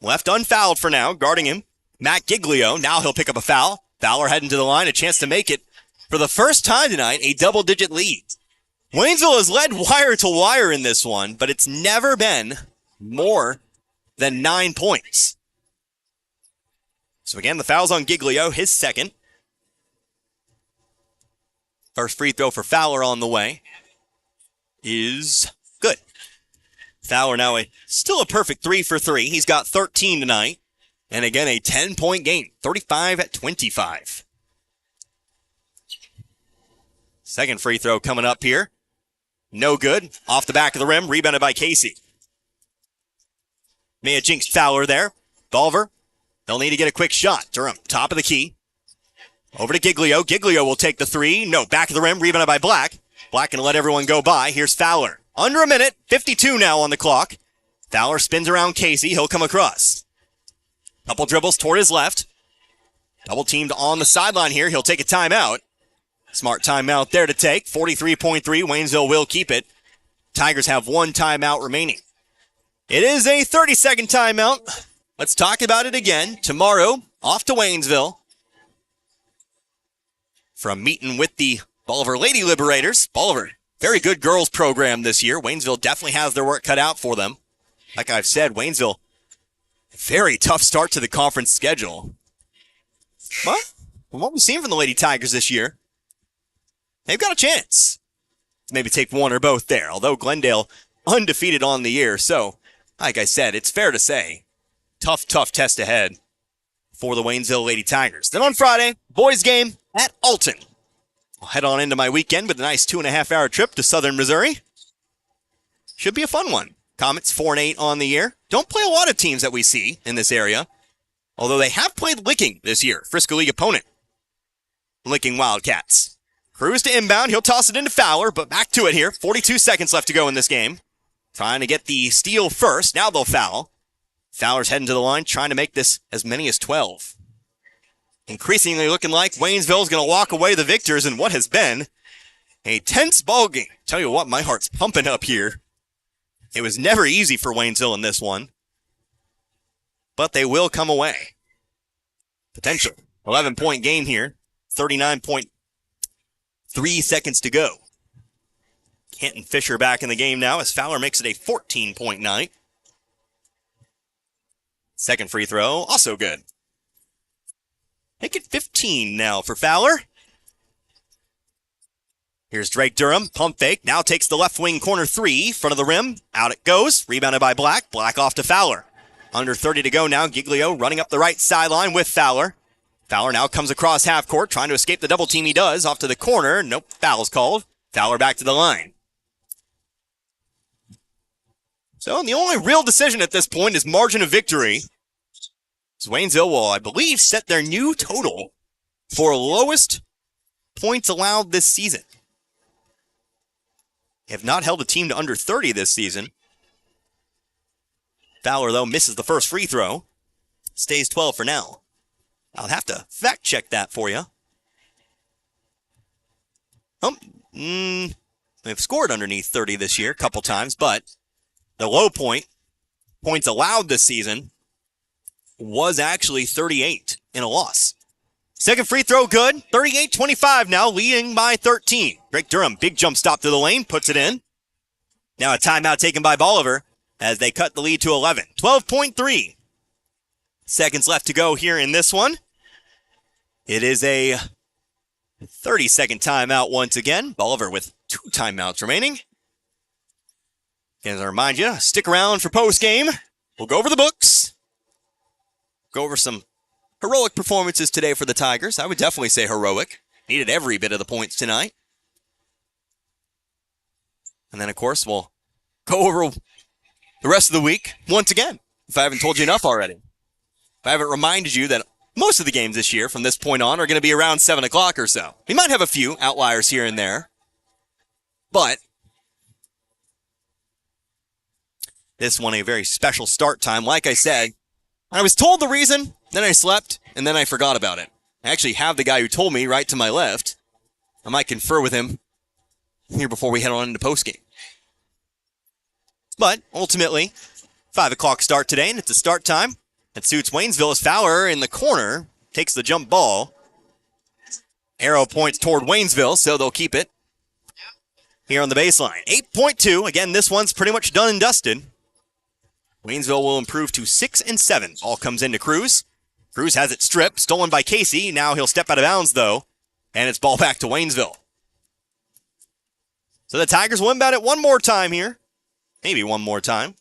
left unfouled for now, guarding him. Matt Giglio, now he'll pick up a foul. Fowler heading to the line, a chance to make it, for the first time tonight, a double-digit lead. Waynesville has led wire to wire in this one, but it's never been more than 9 points. So again, the foul's on Giglio, his second. First free throw for Fowler on the way is good. Fowler now still a perfect 3 for 3. He's got 13 tonight. And again, a 10-point game, 35-25. Second free throw coming up here. No good. Off the back of the rim, rebounded by Casey. May have jinxed Fowler there. Bolivar, they'll need to get a quick shot. Durham, top of the key. Over to Giglio. Giglio will take the 3. No, back of the rim, rebounded by Black. Black can let everyone go by. Here's Fowler. Under a minute, 52 now on the clock. Fowler spins around Casey. He'll come across. Couple dribbles toward his left. Double teamed on the sideline here. He'll take a timeout. Smart timeout there to take. 43.3. Waynesville will keep it. Tigers have 1 timeout remaining. It is a 30-second timeout. Let's talk about it again. Tomorrow, off to Waynesville. from meeting with the Bolivar Lady Liberators. Bolivar, very good girls program this year. Waynesville definitely has their work cut out for them. Like I've said, Waynesville, very tough start to the conference schedule. But from what we've seen from the Lady Tigers this year, they've got a chance to maybe take one or both there. Although Glendale undefeated on the year. So, like I said, it's fair to say, tough test ahead for the Waynesville Lady Tigers. Then on Friday, boys game at Alton. I'll head on into my weekend with a nice 2.5-hour trip to southern Missouri. Should be a fun one. Comets 4-8 on the year. Don't play a lot of teams that we see in this area. Although they have played Licking this year. Frisco League opponent. Licking Wildcats. Cruz to inbound. He'll toss it into Fowler, but back to it here. 42 seconds left to go in this game. Trying to get the steal first. Now they'll foul. Fowler's heading to the line, trying to make this as many as 12. Increasingly looking like Waynesville's going to walk away the victors in what has been a tense ball game. Tell you what, my heart's pumping up here. It was never easy for Waynesville in this one, but they will come away. Potential 11-point game here. 39.3 seconds to go. Canton Fisher back in the game now as Fowler makes it a 14-point night. Second free throw, also good. Make it 15 now for Fowler. Here's Drake Durham, pump fake, now takes the left wing corner three, front of the rim, out it goes, rebounded by Black, Black off to Fowler. Under 30 to go now, Giglio running up the right sideline with Fowler. Fowler now comes across half court, trying to escape the double team he does, off to the corner, nope, foul's called. Fowler back to the line. So the only real decision at this point is margin of victory. So Waynesville will, I believe, set their new total for lowest points allowed this season. They have not held a team to under 30 this season. Fowler, though, misses the first free throw. Stays 12 for now. I'll have to fact check that for you. They've scored underneath 30 this year a couple times, but the low points allowed this season was actually 38 in a loss. Second free throw good. 38-25 now, leading by 13. Drake Durham, big jump stop to the lane, puts it in. Now a timeout taken by Bolivar as they cut the lead to 11. 12.3 seconds left to go here in this one. It is a 30-second timeout once again. Bolivar with 2 timeouts remaining. Again, as I remind you, stick around for post-game. We'll go over the books. Go over some heroic performances today for the Tigers. I would definitely say heroic. Needed every bit of the points tonight. And then, of course, we'll go over the rest of the week once again, if I haven't told you enough already. If I haven't reminded you that most of the games this year from this point on are going to be around 7 o'clock or so. We might have a few outliers here and there, but this one a very special start time. Like I said, I was told the reason, then I slept, and then I forgot about it. I actually have the guy who told me right to my left. I might confer with him here before we head on into postgame. But ultimately, 5 o'clock start today, and it's a start time that suits Waynesville as Fowler in the corner takes the jump ball. Arrow points toward Waynesville, so they'll keep it here on the baseline. 8.2. Again, this one's pretty much done and dusted. Waynesville will improve to 6-7. Ball comes into Cruz. Cruz has it stripped, stolen by Casey. Now he'll step out of bounds, though, and it's ball back to Waynesville. So the Tigers will inbound it one more time here. Maybe one more time.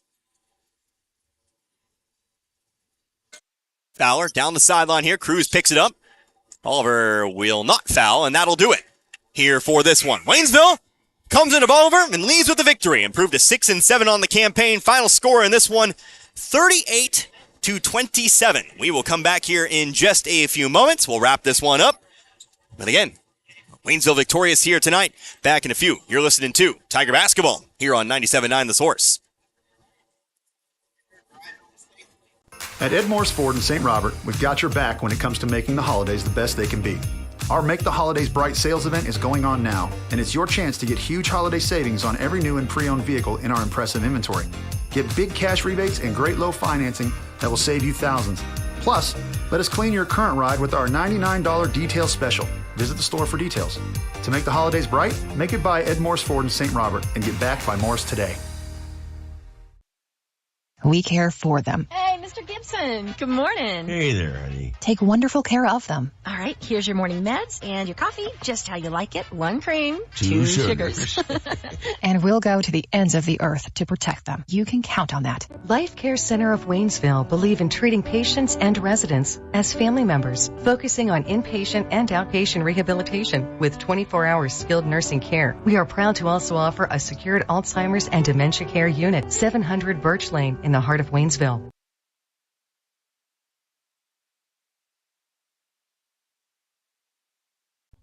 Fowler down the sideline here. Cruz picks it up. Bolivar will not foul, and that'll do it here for this one. Waynesville comes into Bolivar and leads with the victory. Improved to 6-7 on the campaign. Final score in this one, 38-27. We will come back here in just a few moments. We'll wrap this one up. But again, Waynesville victorious here tonight. Back in a few. You're listening to Tiger Basketball here on 97.9 The Source. At Ed Morris Ford in St. Robert, we've got your back when it comes to making the holidays the best they can be. Our Make the Holidays Bright sales event is going on now, and it's your chance to get huge holiday savings on every new and pre-owned vehicle in our impressive inventory. Get big cash rebates and great low financing that will save you thousands. Plus, let us clean your current ride with our $99 detail special. Visit the store for details. To make the holidays bright, make it by Ed Morse Ford in St. Robert and get backed by Morse today. We care for them. Hey, Mr. Gibson. Good morning. Hey there, honey. Take wonderful care of them. All right, here's your morning meds and your coffee, just how you like it. 1 cream, 2 sugars. And we'll go to the ends of the earth to protect them. You can count on that. Life Care Center of Waynesville believe in treating patients and residents as family members, focusing on inpatient and outpatient rehabilitation with 24-hour skilled nursing care. We are proud to also offer a secured Alzheimer's and dementia care unit, 700 Birch Lane in the heart of Waynesville.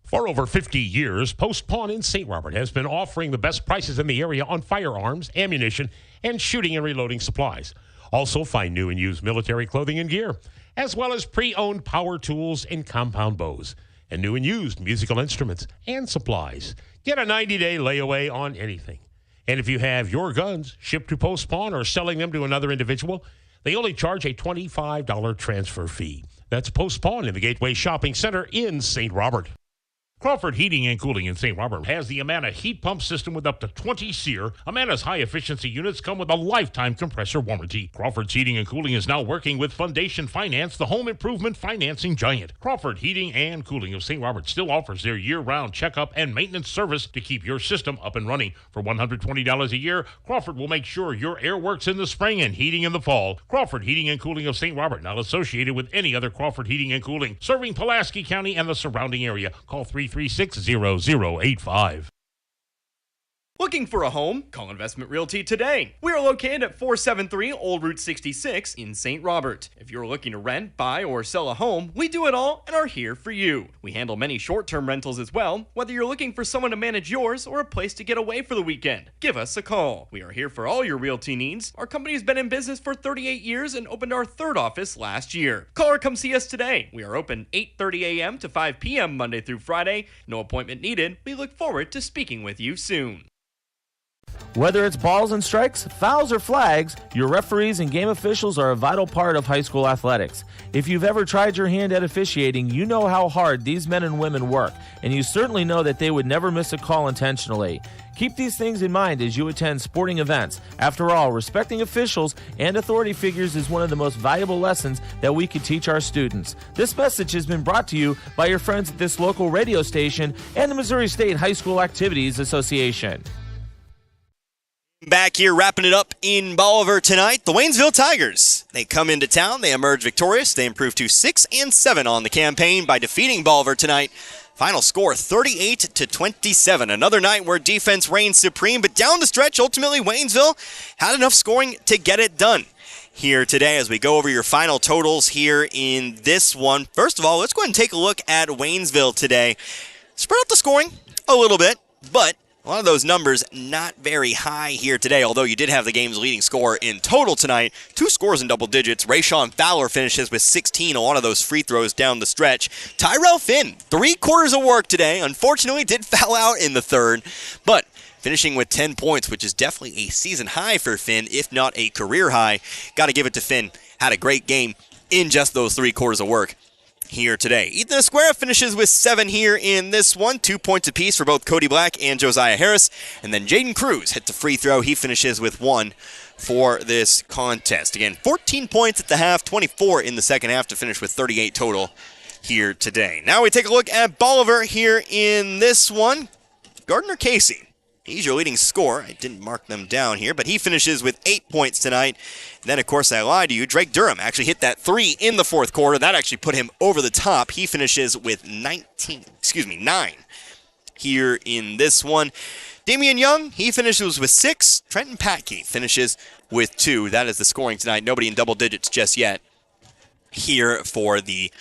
For over 50 years, Post Pawn in St. Robert has been offering the best prices in the area on firearms, ammunition, and shooting and reloading supplies. Also find new and used military clothing and gear, as well as pre-owned power tools and compound bows, and new and used musical instruments and supplies. Get a 90-day layaway on anything. And if you have your guns shipped to Post Pawn or selling them to another individual, they only charge a $25 transfer fee. That's Post Pawn in the Gateway Shopping Center in St. Robert. Crawford Heating and Cooling in St. Robert has the Amana heat pump system with up to 20 SEER. Amana's high-efficiency units come with a lifetime compressor warranty. Crawford's Heating and Cooling is now working with Foundation Finance, the home improvement financing giant. Crawford Heating and Cooling of St. Robert still offers their year-round checkup and maintenance service to keep your system up and running. For $120 a year, Crawford will make sure your air works in the spring and heating in the fall. Crawford Heating and Cooling of St. Robert, not associated with any other Crawford Heating and Cooling, serving Pulaski County and the surrounding area. Call 336-0085. Looking for a home? Call Investment Realty today. We are located at 473 Old Route 66 in St. Robert. If you're looking to rent, buy, or sell a home, we do it all and are here for you. We handle many short-term rentals as well, whether you're looking for someone to manage yours or a place to get away for the weekend. Give us a call. We are here for all your realty needs. Our company has been in business for 38 years and opened our 3rd office last year. Call or come see us today. We are open 8:30 a.m. to 5 p.m. Monday through Friday. No appointment needed. We look forward to speaking with you soon. Whether it's balls and strikes, fouls, or flags, your referees and game officials are a vital part of high school athletics. If you've ever tried your hand at officiating, you know how hard these men and women work, and you certainly know that they would never miss a call intentionally. Keep these things in mind as you attend sporting events. After all, respecting officials and authority figures is one of the most valuable lessons that we could teach our students. This message has been brought to you by your friends at this local radio station and the Missouri State High School Activities Association. Back here wrapping it up in Bolivar tonight, the Waynesville Tigers. They come into town, they emerge victorious, they improve to 6-7 on the campaign by defeating Bolivar tonight. Final score 38-27. Another night where defense reigned supreme, but down the stretch, ultimately Waynesville had enough scoring to get it done. Here today as we go over your final totals here in this one. First of all, let's go ahead and take a look at Waynesville today. Spread out the scoring a little bit, but a lot of those numbers not very high here today, although you did have the game's leading scorer in total tonight. 2 scores in double digits. Rayshawn Fowler finishes with 16, a lot of those free throws down the stretch. Tyrell Finn, 3 quarters of work today. Unfortunately, did foul out in the 3rd, but finishing with 10 points, which is definitely a season high for Finn, if not a career high. Got to give it to Finn. Had a great game in just those 3 quarters of work here today. Ethan Esquera finishes with 7 here in this one. 2 points apiece for both Cody Black and Josiah Harris. And then Jaden Cruz hits the free throw. He finishes with 1 for this contest. Again, 14 points at the half, 24 in the second half to finish with 38 total here today. Now we take a look at Bolivar here in this one. Gardner Casey. He's your leading scorer. I didn't mark them down here, but he finishes with 8 points tonight. And then, of course, I lied to you. Drake Durham actually hit that 3 in the 4th quarter. That actually put him over the top. He finishes with 9 here in this one. Damian Young, he finishes with 6. Trenton Patke finishes with 2. That is the scoring tonight. Nobody in double digits just yet here for the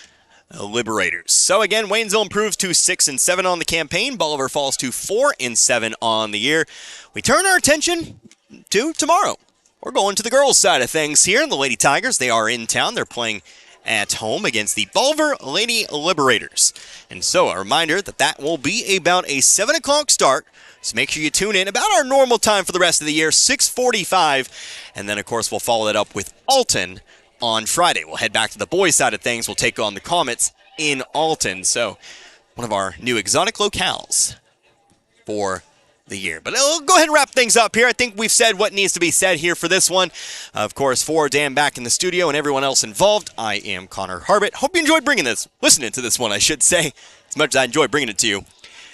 Liberators. So again, Waynesville improves to 6-7 on the campaign. Bolivar falls to 4-7 on the year. We turn our attention to tomorrow. We're going to the girls' side of things here. The Lady Tigers, they are in town. They're playing at home against the Bolivar Lady Liberators. And so a reminder that will be about a 7 o'clock start. So make sure you tune in about our normal time for the rest of the year, 6:45. And then, of course, we'll follow that up with Alton on Friday. We'll head back to the boys' side of things. We'll take on the Comets in Alton. So one of our new exotic locales for the year. But I'll go ahead and wrap things up here. I think we've said what needs to be said here for this one. Of course, for Dan back in the studio and everyone else involved, I am Connor Harbit. Hope you enjoyed listening to this one, I should say, as much as I enjoyed bringing it to you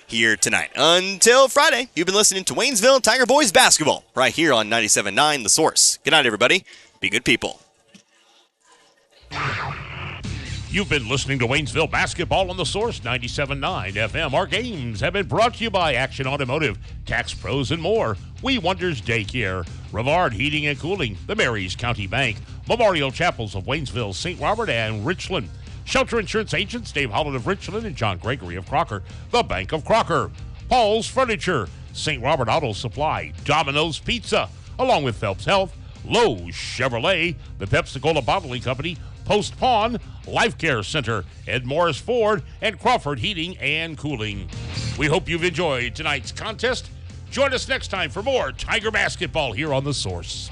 here tonight. Until Friday, you've been listening to Waynesville Tiger Boys basketball right here on 97.9 The Source. Good night, everybody. Be good people. You've been listening to Waynesville basketball on The Source 97.9 FM. Our games have been brought to you by Action Automotive, Tax Pros, and more. We Wonders Daycare, Rivard Heating and Cooling, the Marys County Bank, Memorial Chapels of Waynesville, St. Robert, and Richland. Shelter Insurance Agents Dave Holland of Richland and John Gregory of Crocker, the Bank of Crocker. Paul's Furniture, St. Robert Auto Supply, Domino's Pizza, along with Phelps Health, Lowe's Chevrolet, the Pepsi-Cola Bottling Company, Post Pawn, Life Care Center, Ed Morris Ford, and Crawford Heating and Cooling. We hope you've enjoyed tonight's contest. Join us next time for more Tiger basketball here on The Source.